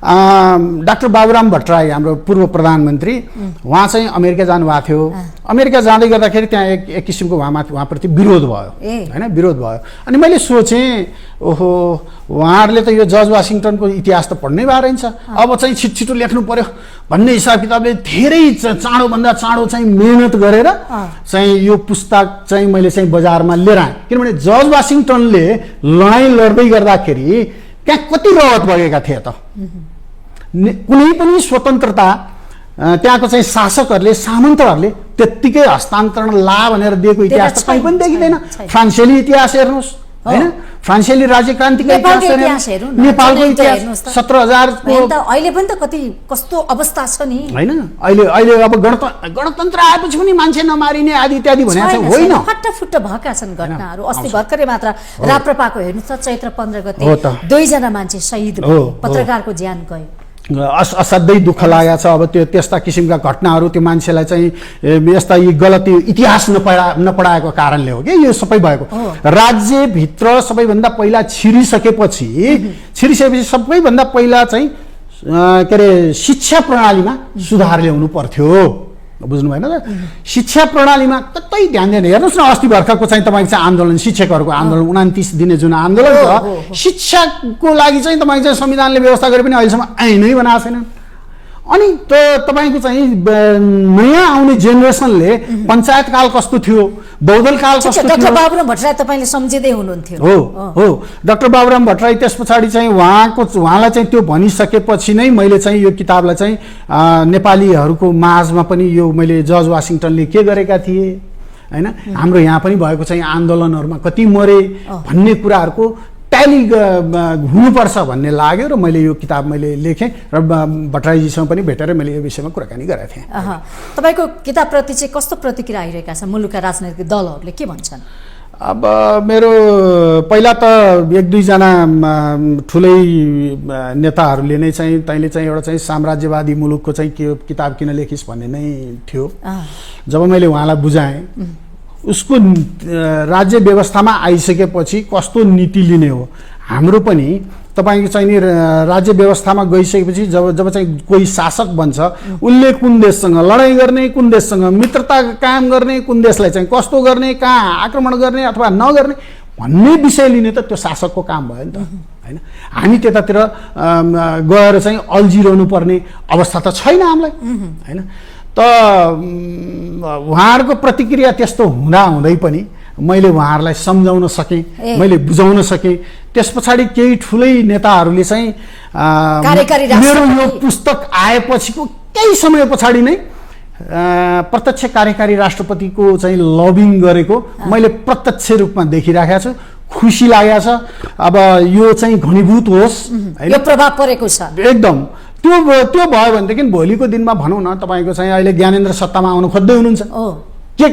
डाक्टर बाबुराम भट्टराई हाम्रो पूर्व प्रधानमन्त्री उहाँ चाहिँ अमेरिका जानुभएको थियो। अमेरिका जाँदै गर्दाखेरि त्यहाँ एक किसिमको उहाँप्रति विरोध भयो हैन, विरोध भयो। अनि मैले सोचेँ ओहो उहाँहरूले त यो जर्ज वाशिङटनको इतिहास त पढ्नै भए रहेछ, अब चाहिँ छिटो लेख्नु पर्यो भन्ने हिसाब किताबले धेरै चाँडोभन्दा चाँडो चाहिँ मेहनत गरेर चाहिँ यो पुस्तक चाहिँ मैले चाहिँ बजारमा लिएर आएँ। किनभने जर्ज वाशिङटनले लडाइँ लड्दै गर्दाखेरि त्यहाँ कति रगत बगेका थिए त। कुनै पनि स्वतन्त्रता त्यहाँको चाहिँ शासकहरूले सामन्तहरूले त्यत्तिकै हस्तान्तरण ला भनेर दिएको इतिहास त कहीँ पनि देखिँदैन। फ्रान्सेली इतिहास हेर्नुहोस् हैन, फ्रान्सेली राज्य क्रान्तिको इतिहास हेर्नुहोस्, नेपालको इतिहास 17,000 अहिले पनि त कति कस्तो अवस्था छ नि हैन। अहिले अब गणतन्त्र आएपछि पनि मान्छे नमारिने आदि इत्यादि भनेको छ होइन, फटाफुट भएका छन् घटनाहरू। अस्ति भर्खरै मात्र राप्रपाको हेर्नुहोस् त, चैत्र 15 गते 2 जना मान्छे शहीद भए, पत्रकारको ज्यान गयो। असाध्यै दुःख लागेको छ। अब त्यो त्यस्ता किसिमका घटनाहरू त्यो मान्छेलाई चाहिँ यस्ता यी गलत इतिहास नपढाएको कारणले हो कि यो सबै भएको। राज्यभित्र सबैभन्दा पहिला छिरिसकेपछि सबैभन्दा पहिला चाहिँ के अरे शिक्षा प्रणालीमा सुधार ल्याउनु पर्थ्यो। बुझ्नु भएन त? शिक्षा प्रणालीमा कतै ध्यान दिएन। हेर्नुहोस् न, अस्ति भर्खरको चाहिँ तपाईँको चाहिँ आन्दोलन, शिक्षकहरूको आन्दोलन, 29 दिने जुन आन्दोलन छ, शिक्षाको लागि चाहिँ तपाईँको चाहिँ संविधानले व्यवस्था गरे पनि अहिलेसम्म ऐनै बनाएको छैन। अनि तपाईँको चाहिँ नयाँ आउने जेनेरेसनले पञ्चायत काल कस्तो थियो, बौद्धल काल कस्तो थियो। डाक्टर बाबुराम भट्टराई तपाईँले सम्झिँदै हुनुहुन्थ्यो। हो डाक्टर बाबुराम भट्टराई। त्यस पछाडि चाहिँ उहाँलाई चाहिँ त्यो भनिसकेपछि नै मैले चाहिँ यो किताबलाई चाहिँ नेपालीहरूको माझमा पनि यो मैले जर्ज वाशिङटनले के गरेका थिए हैन, हाम्रो यहाँ पनि भएको चाहिँ आन्दोलनहरूमा कति मरे भन्ने कुराहरूको ट्याली हुनुपर्छ भन्ने लाग्यो र मैले यो किताब मैले लेखेँ र भट्टराईजीसँग पनि भेटेर मैले यो विषयमा कुराकानी गरेको थिएँ। तपाईँको किताबप्रति चाहिँ कस्तो प्रतिक्रिया आइरहेका छन्? मुलुकका राजनैतिक दलहरूले के भन्छन्? अब मेरो पहिला त 1-2 जना ठुलै नेताहरूले नै चाहिँ तैँले चाहिँ एउटा चाहिँ साम्राज्यवादी मुलुकको चाहिँ के किताब किन लेखिस् भन्ने नै थियो। जब मैले उहाँलाई बुझाएँ उसको राज्य व्यवस्थामा आइसकेपछि कस्तो नीति लिने हो, हाम्रो पनि तपाईँको चाहिँ नि राज्य व्यवस्थामा गइसकेपछि जब चाहिँ कोही शासक बन्छ उसले कुन देशसँग लडाइँ गर्ने, कुन देशसँग मित्रता कायम गर्ने, कुन देशलाई चाहिँ कस्तो गर्ने, कहाँ आक्रमण गर्ने अथवा नगर्ने भन्ने विषय लिने त त्यो शासकको काम भयो नि त हैन। हामी त्यतातिर गएर चाहिँ अल्झिरहनु पर्ने अवस्था त छैन हामीलाई हैन। त उहाँहरूको प्रतिक्रिया त्यस्तो हुँदै पनि मैले उहाँहरूलाई सम्झाउन सकेँ, मैले बुझाउन सकेँ। त्यस पछाडि केही ठुलै नेताहरूले चाहिँ मेरो यो पुस्तक आएपछिको केही समय पछाडि नै प्रत्यक्ष कार्यकारी राष्ट्रपतिको चाहिँ लबिङ गरेको मैले प्रत्यक्ष रूपमा देखिराखेको छु। खुसी लागेको छ। अब यो चाहिँ घनीभूत होस्, यो प्रभाव परेको छ एकदम। त्यो भयो भनेदेखि भोलिको दिनमा भनौँ न तपाईँको चाहिँ अहिले ज्ञानेन्द्र सत्तामा आउनु खोज्दै हुनुहुन्छ के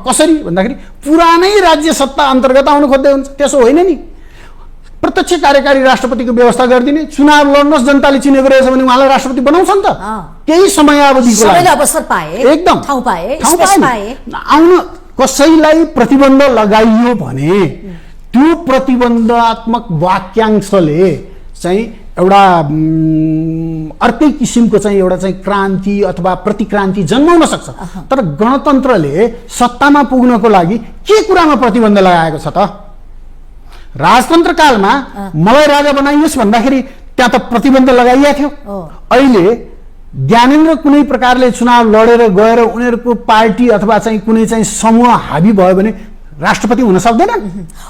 कसरी भन्दाखेरि पुरानै राज्य सत्ता अन्तर्गत आउनु खोज्दै हुनुहुन्छ। त्यसो होइन नि, प्रत्यक्ष कार्यकारी राष्ट्रपतिको व्यवस्था गरिदिने, चुनाव लड्नुहोस्, जनताले चिनेको रहेछ भने उहाँलाई राष्ट्रपति बनाउँछ नि त। केही समयावधिको लागि अवसर पाए, एकदम ठाउँ पाए, आउन कसैलाई प्रतिबन्ध लगाइयो भने त्यो प्रतिबन्धात्मक वाक्यांशले चाहिँ एउटा अर्कै किसिमको चाहिँ एउटा चाहिँ क्रान्ति अथवा प्रतिक्रान्ति जन्माउन सक्छ। तर गणतन्त्रले सत्तामा पुग्नको लागि के कुरामा प्रतिबन्ध लगाएको छ त? राजतन्त्र कालमा मलाई राजा बनाइयोस् भन्दाखेरि त्यहाँ त प्रतिबन्ध लगाइएको थियो। अहिले ज्ञानेन्द्र कुनै प्रकारले चुनाव लडेर गएर उनीहरूको पार्टी अथवा चाहिँ कुनै चाहिँ समूह हावी भयो भने राष्ट्रपति हुन सक्दैन।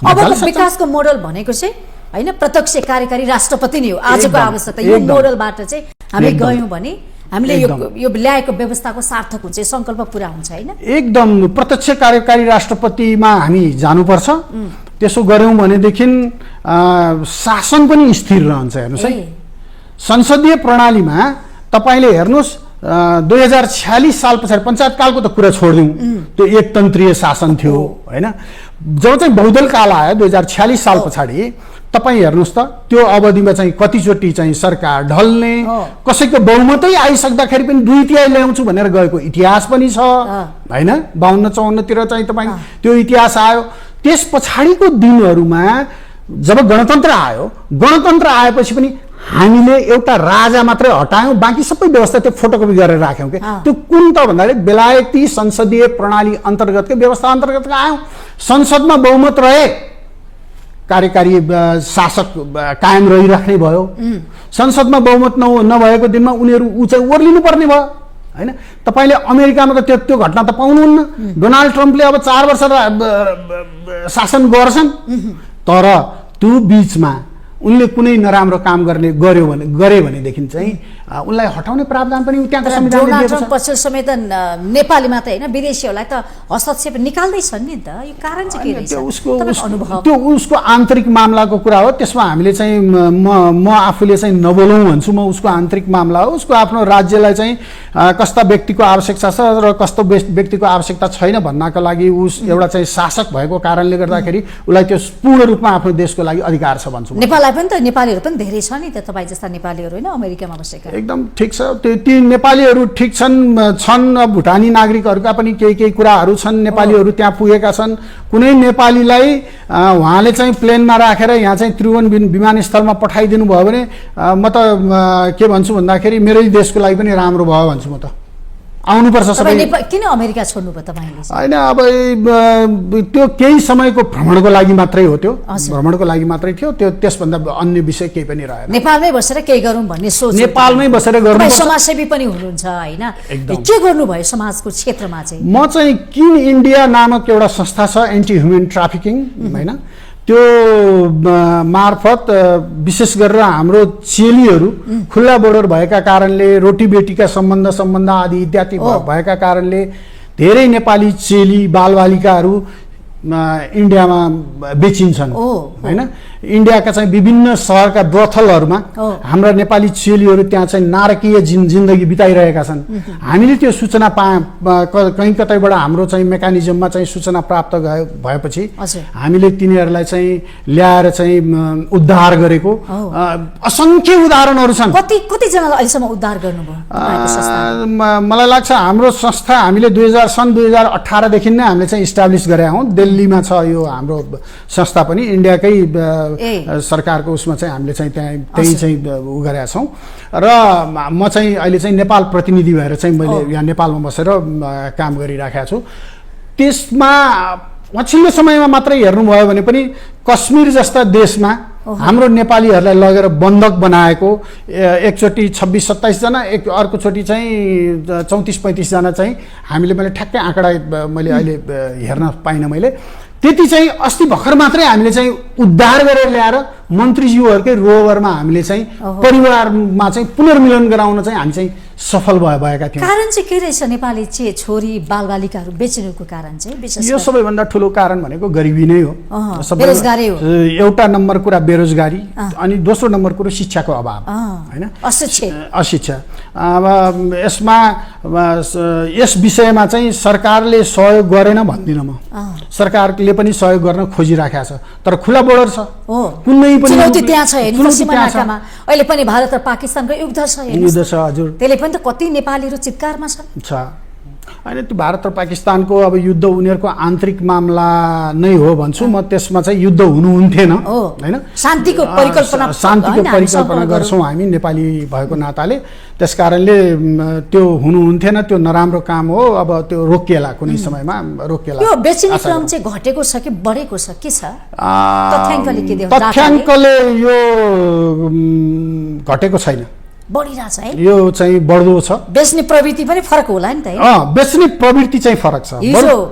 अब विकासको मोडल भनेको चाहिँ हैन प्रत्यक्ष कार्यकारी राष्ट्रपति नै हो आजको आवश्यकता। यो मोडलबाट चाहिँ हामी गयौं भने हामीले यो ल्याएको व्यवस्थाको सार्थक हुन्छ, संकल्प पूरा हुन्छ हैन। एकदम प्रत्यक्ष कार्यकारी राष्ट्रपतिमा हामी जानुपर्छ। त्यसो गर्यौं भनेदेखि शासन पनि स्थिर रहन्छ। हेर्नुस् है, संसदीय प्रणालीमा तपाईले हेर्नुस् 2046 साल पछाडि पञ्चायत कालको त कुरा छोड्दिउँ, त्यो एकतन्त्रीय शासन थियो हैन। जब चाहिँ बहुदल काल आयो 2046 साल पछाडि तपाईँ हेर्नुहोस् त त्यो अवधिमा चाहिँ कतिचोटि चाहिँ सरकार ढल्ने, कसैको बहुमतै आइसक्दाखेरि पनि 2/3 ल्याउँछु भनेर गएको इतिहास पनि छ हैन। 52-54 तिर चाहिँ तपाईँ त्यो इतिहास आयो। त्यस पछाडिको दिनहरूमा जब गणतन्त्र आयो, गणतन्त्र आएपछि पनि हामीले एउटा राजा मात्रै हटायौं, बाँकी सबै व्यवस्था त्यो फोटोकपी गरेर राख्यौं के। त्यो कुन त भन्दाखेरि बेलायती संसदीय प्रणाली अन्तर्गतकै व्यवस्था अन्तर्गत आयौं। संसदमा बहुमत रहे कार्यकारी शासक कायम रहिराख्ने भयो। संसदमा बहुमत नभएको दिनमा उनीहरू चाहिँ ओर्लिनु पर्ने भयो हैन। तपाईले अमेरिकामा त त्यो घटना त पाउनुहुन्न। डोनाल्ड ट्रम्पले अब 4 वर्ष शासन गर्छन्, तर त्यो बीचमा उनले कुनै नराम्रो काम गरे भनेदेखि चाहिँ उनलाई हटाउने प्रावधान पनि त्यहाँको संविधानले दिएको छ। पछिल्लो समय त नेपाली मात्रै हैन विदेशीहरूलाई त हस्तक्षेप निकाल्दै छन् नि त। यो कारण चाहिँ के रहेछ? त्यो उसको आन्तरिक मामलाको कुरा हो। त्यसमा हामीले चाहिँ म आफूले चाहिँ नबोलौँ भन्छु। म उसको आन्तरिक मामला हो। उसको आफ्नो राज्यलाई चाहिँ कस्ता व्यक्तिको आवश्यकता छ र कस्तो व्यक्तिको आवश्यकता छैन भन्नका लागि उस एउटा चाहिँ शासक भएको कारणले गर्दाखेरि उसलाई त्यो पूर्ण रूपमा आफ्नो देशको लागि अधिकार छ भन्छु। नेपाललाई पनि त नेपालीहरू पनि धेरै छ नि त, तपाईँ जस्ता नेपालीहरू हैन अमेरिकामा बसेका। एकदम ठिक छ। ती नेपालीहरू ठिक छन्। भुटानी नागरिकहरूका पनि केही कुराहरू छन्। नेपालीहरू त्यहाँ पुगेका छन्। कुनै नेपालीलाई उहाँले चाहिँ प्लेनमा राखेर यहाँ चाहिँ त्रिभुवन विमानस्थलमा पठाइदिनु भयो भने म त के भन्छु भन्दाखेरि मेरै देशको लागि पनि राम्रो भयो भन्छु म त। आउनुपर्छ सबै। किन अमेरिका छोड्नु भयो तपाईले? हैन, अब त्यो केही समयको भ्रमणको लागि मात्रै हो। त्यो भ्रमणको लागि मात्रै थियो। त्यो त्यसभन्दा अन्य विषय केही पनि रहेन। नेपालमै बसेर केही गरौँ भन्ने सोच? नेपालमै बसेर गर्नु। समाजसेवी पनि हुनुहुन्छ हैन, के गर्नुभयो समाजको क्षेत्रमा चाहिँ? म चाहिँ किन इन्डिया नामक एउटा संस्था छ एन्टी ह्युमन ट्राफिकिङ हैन, त्यो मार्फत विशेष गरेर हाम्रो चेलीहरू खुल्ला बोर्डर भएका कारणले रोटी बेटीका सम्बन्ध आदि इत्यादि भएका कारणले धेरै नेपाली चेली बालबालिकाहरू इन्डियामा बेचिन्छन् हैन। इन्डियाका चाहिँ विभिन्न शहरका ब्रथलहरूमा हाम्रा नेपाली चेलीहरू त्यहाँ चाहिँ नारकीय जिन्दगी बिताइरहेका छन्। हामीले त्यो सूचना कहीँ कतैबाट हाम्रो चाहिँ मेकानिजममा चाहिँ सूचना प्राप्त भएपछि हामीले तिनीहरूलाई चाहिँ ल्याएर चाहिँ उद्धार गरेको असङ्ख्य उदाहरणहरू छन्। कति जनालाई अहिलेसम्म उद्धार गर्नुभयो? मलाई लाग्छ हाम्रो संस्था हामीले सन् 2018 देखि नै हामीले चाहिँ इस्टाब्लिस गरेका हौँ। दिल्लीमा छ यो हाम्रो संस्था पनि, इन्डियाकै सरकारको उसमा चाहिँ हामीले चाहिँ त्यही चाहिँ उ गरेका छौँ। र म चाहिँ अहिले चाहिँ नेपाल प्रतिनिधि भएर चाहिँ मैले यहाँ नेपालमा बसेर काम गरिराखेको छु। त्यसमा पछिल्लो समयमा मात्रै हेर्नुभयो भने पनि कश्मीर जस्ता देशमा हाम्रो नेपालीहरूलाई लगेर बन्धक बनाएको एकचोटि 26-27 जना, अर्कोचोटि चाहिँ 34-35 जना चाहिँ हामीले मैले ठ्याक्कै आँकडा मैले अहिले हेर्न पाइनँ मैले। त्यति चाहिँ अस्ति भर्खर मात्रै हामीले चाहिँ उद्धार गरेर ल्याएर मन्त्रीज्यूहरूकै रोभरमा हामीले चाहिँ परिवारमा चाहिँ पुनर्मिलन गराउन चाहिँ हामी चाहिँ सफल भएका थियौँ। कारण चाहिँ के रहेछ? नेपाली छोरी बालबालिकाहरू बेच्नुको कारण चाहिँ विशेष यो सबैभन्दा ठुलो कारण भनेको गरिबी नै हो, बेरोजगारी हो। एउटा नम्बर कुरा बेरोजगारी, अनि दोस्रो नम्बर कुरो शिक्षाको अभाव हैन, अशिक्षा। अब यसमा यस विषयमा चाहिँ सरकारले सहयोग गरेन भन्दिनँ म। सरकारले पनि सहयोग गर्न खोजिराखेको छ, तर खुला बोर्डर छ। कुनै पनि चुनौती त्यहाँ छ हेर्नु सीमा नाकामा। अहिले पनि भारत र पाकिस्तानको युद्ध छ हेर्नु। युद्ध छ हजुर। त्यसले पनि त कति नेपालीहरू चित्कारमा छन्। होइन त्यो भारत र पाकिस्तानको अब युद्ध उनीहरूको आन्तरिक मामला नै हो भन्छु म। त्यसमा चाहिँ युद्ध हुनुहुन्थेन होइन, शान्तिको परिकल्पना गर्छौँ हामी नेपाली भएको नाताले। त्यसकारणले त्यो हुनुहुन्थेन, त्यो नराम्रो काम हो। अब त्यो रोकिएला, कुनै समयमा रोकिएला। यो बेचिने क्रम चाहिँ घटेको छ कि बढेको छ, के छ तथ्याङ्कले के देखाउँछ? तथ्याङ्कले यो घटेको छैन, बढिरहेछ है। यो चाहिँ बढ्दो छ। बेच्ने प्रवृत्ति पनि फरक होला नि त है। बेच्ने प्रवृत्ति चाहिँ फरक छ।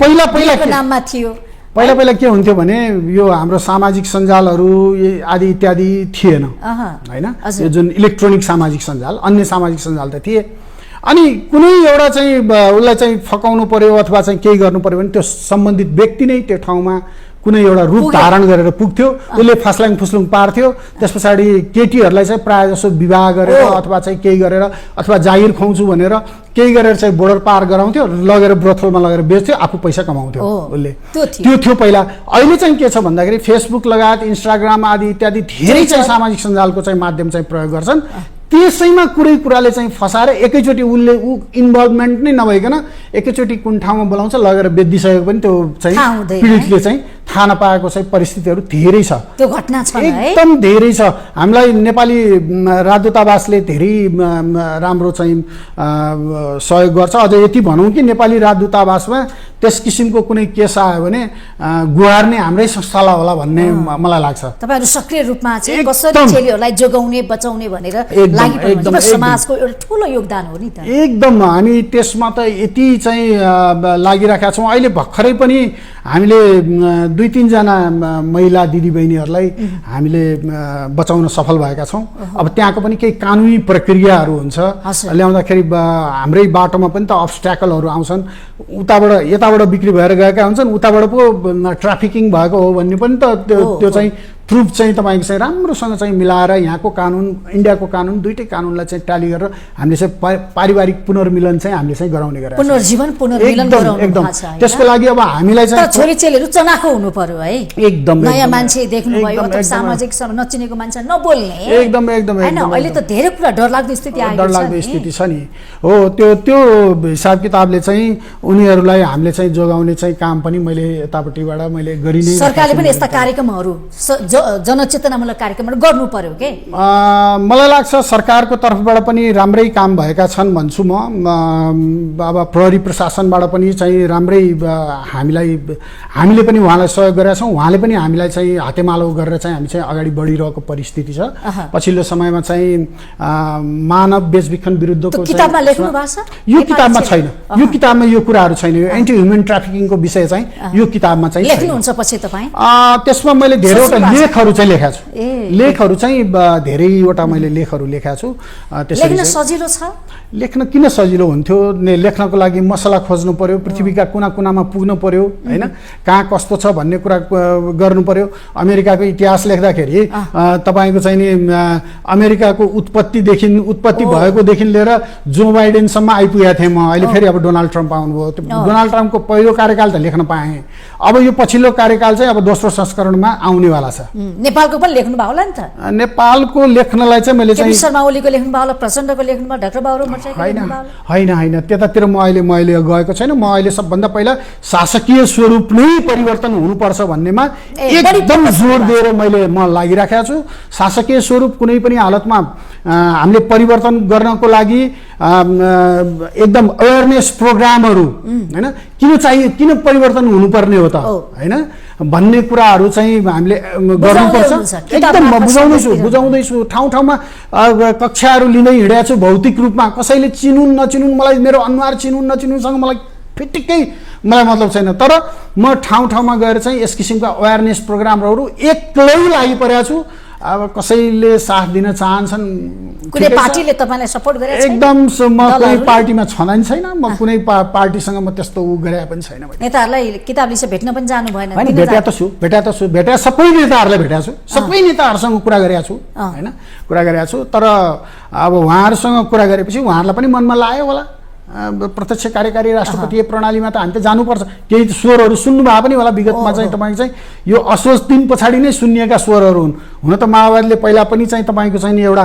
पहिला नाममा थियो, पहिला के हुन्थ्यो भने यो हाम्रो सामाजिक सञ्जालहरू आदि इत्यादि थिएन होइन, यो जुन इलेक्ट्रोनिक सामाजिक सञ्जाल, अन्य सामाजिक सञ्जाल त थिए। अनि कुनै एउटा चाहिँ उसलाई चाहिँ फकाउनु पर्यो अथवा चाहिँ केही गर्नु पर्यो भने त्यो सम्बन्धित व्यक्ति नै त्यो ठाउँमा कुनै एउटा रूप धारण गरेर पुग्थ्यो, उसले फस्लाङ फुस्लुङ पार्थ्यो। त्यस पछाडि केटीहरूलाई चाहिँ प्रायः जसो विवाह गरेर अथवा चाहिँ केही गरेर अथवा जागिर खुवाउँछु भनेर केही गरेर चाहिँ बोर्डर पार गराउँथ्यो, लगेर ब्रोथलमा लगेर बेच्थ्यो, आफू पैसा कमाउँथ्यो उसले। त्यो थियो पहिला। अहिले चाहिँ के छ भन्दाखेरि फेसबुक लगायत इन्स्टाग्राम आदि इत्यादि धेरै चाहिँ सामाजिक सञ्जालको चाहिँ माध्यम चाहिँ प्रयोग गर्छन्। त्यसैमा कुराले चाहिँ फसाएर एकैचोटि उसले इन्भल्भमेन्ट नै नभइकन एकैचोटि कुन ठाउँमा बोलाउँछ, लगेर बेचिसकेको पनि त्यो चाहिँ पीडितले चाहिँ थाहा नपाएको चाहिँ परिस्थितिहरू धेरै छ। त्यो घटना छ, एकदम धेरै छ। हामीलाई नेपाली राजदूतावासले धेरै राम्रो चाहिँ सहयोग गर्छ। अझ यति भनौँ कि नेपाली राजदूतावासमा त्यस किसिमको कुनै केस आयो भने गुहार्ने हाम्रै संस्थालाई होला भन्ने मलाई लाग्छ। तपाईँहरू सक्रिय रूपमा चाहिँ कसरी चेलीहरूलाई जोगाउने बचाउने भनेर लागिपर्नु, समाजको एउटा ठुलो योगदान हो नि त। एकदम हामी त्यसमा त यति चाहिँ लागिरहेका छौँ। अहिले भर्खरै पनि हामीले 2-3 जना महिला दिदीबहिनीहरूलाई हामीले बचाउन सफल भएका छौँ। अब त्यहाँको पनि केही कानुनी प्रक्रियाहरू हुन्छ, ल्याउँदाखेरि हाम्रै बाटोमा पनि त अब्स्ट्याकलहरू आउँछन्। यताबाट बिक्री भएर गएका हुन्छन्, उताबाट पो ट्राफिकिङ भएको हो भन्ने पनि त त्यो चाहिँ प्रुफ चाहिँ तपाईँको चाहिँ राम्रोसँग चाहिँ मिलाएर यहाँको कानुन, इन्डियाको कानुन, दुईटै कानुनलाई चाहिँ ट्याली गरेर हामीले चाहिँ पारिवारिक पुनर्मिलन चाहिँ हामीले चाहिँ गराउने गरेर पुनर्जीवन पुनर्मिलन गराउनु एकदम। त्यसको लागि अब हामीलाई चाहिँ छोरीचेलीहरू चनाखो हुनु पर्यो है। एकदम नयाँ मान्छे देख्नुभयो अथवा सामाजिक नचिनेको मान्छे नबोल्ने एकदम हैन। अहिले त धेरै कुरा डरलाग्दो स्थिति आएको छ, डरलाग्दो स्थिति छ नि। हो त्यो हिसाब किताबले चाहिँ उनीहरूलाई हामीले चाहिँ जोगाउने चाहिँ काम पनि मैले यतापट्टिबाट मैले गरि नै। सरकारले पनि यस्ता कार्यक्रमहरू जनचेतनामूलक कार्यक्रमहरू गर्नु पर्यो के? मलाई लाग्छ सरकारको तर्फबाट पनि राम्रै काम भएका छन् भन्छु म। अब प्रहरी प्रशासनबाट पनि चाहिँ राम्रै हामीले पनि उहाँलाई सहयोग गरेका छौँ, उहाँले पनि हामीलाई चाहिँ हातेमालो गरेर चाहिँ हामी चाहिँ अगाडि बढिरहेको परिस्थिति छ। पछिल्लो समयमा चाहिँ मानव बेचबिखन विरुद्धको किताबमा लेख्नु भएको छ? यो किताबमा छैन, यो किताबमा यो कुराहरू छैन। यो एन्टी ह्युमन ट्राफिकिङको विषय चाहिँ यो किताबमा चाहिँ लेख्नुहुन्छ पछि तपाईँ? त्यसमा मैले धेरैवटा लेखहरू चाहिँ लेखेको छु। लेखहरू चाहिँ धेरैवटा मैले लेखहरू लेखेको छु। लेख्न सजिलो छ? लेख्न किन सजिलो हुन्थ्यो? लेख्नको लागि मसला खोज्नु पर्यो, पृथ्वीका कुना कुनामा पुग्नु पर्यो होइन, कहाँ कस्तो छ भन्ने कुरा गर्नु पर्यो। अमेरिकाको इतिहास लेख्दाखेरि तपाईँको चाहिँ नि अमेरिकाको उत्पत्ति भएकोदेखि लिएर जो बाइडेनसम्म आइपुगेको थिएँ म। अहिले फेरि अब डोनाल्ड ट्रम्प आउनुभयो। डोनाल्ड ट्रम्पको पहिलो कार्यकाल त लेख्न पाएँ। अब यो पछिल्लो कार्यकाल चाहिँ अब दोस्रो संस्करणमा आउनेवाला छ। नेपालको पनि लेख्नु भयो होला नि त? नेपालको लेख्नलाई चाहिँ मैले चाहिँ शर्मा ओलीको लेख्नु भयो होला, प्रचण्डको लेख्नु भयो, डाक्टर बाबुराम भट्टराईको लेख्नु भयो होला? होइन, त्यतातिर म अहिले गएको छैन। म अहिले सबभन्दा पहिला शासकीय स्वरूप नै परिवर्तन हुनुपर्छ भन्नेमा एकदम जोड दिएर म लागिराखेको छु। शासकीय स्वरूप कुनै पनि हालतमा हामीले परिवर्तन गर्नको लागि एकदम अवेरनेस प्रोग्रामहरू होइन, किन परिवर्तन हुनुपर्ने हो त होइन भन्ने कुराहरू चाहिँ हामीले गर्नुपर्छ। एकदम म बुझाउँदैछु। ठाउँमा कक्षाहरू लिँदै हिँडेको छु भौतिक रूपमा। कसैले चिनुन् नचिनुन्, मलाई मेरो अनुहार चिनुन् नचिनुनसँग मलाई फिटिक्कै मलाई मतलब छैन। तर म ठाउँमा गएर चाहिँ यस किसिमका अवेरनेस प्रोग्रामहरू एक्लै लागि परेको छु। अब कसैले साथ दिन चाहन्छन्, कुनै पार्टीले तपाईँलाई सपोर्ट गरेको छैन? एकदम म कुनै पार्टीमा छँदै छैन। म कुनै पार्टीसँग म त्यस्तो गरे पनि छैन। नेताहरूलाई किताब लिएर भेट्न पनि जानु भएन? भेटा सबै नेताहरूलाई भेटेको छु, सबै नेताहरूसँग कुरा गरेको छु होइन, कुरा गरेको छु। तर अब उहाँहरूसँग कुरा गरेपछि उहाँहरूलाई पनि मनमा लाग्यो होला प्रत्यक्ष कार्यकारी राष्ट्रपतीय प्रणालीमा त हामी त जानुपर्छ। केही स्वरहरू सुन्नु भए पनि होला विगतमा चाहिँ तपाईँको चाहिँ यो असोज दिन पछाडि नै सुनिएका स्वरहरू हुन्। हुन त माओवादीले पहिला पनि चाहिँ तपाईँको चाहिँ एउटा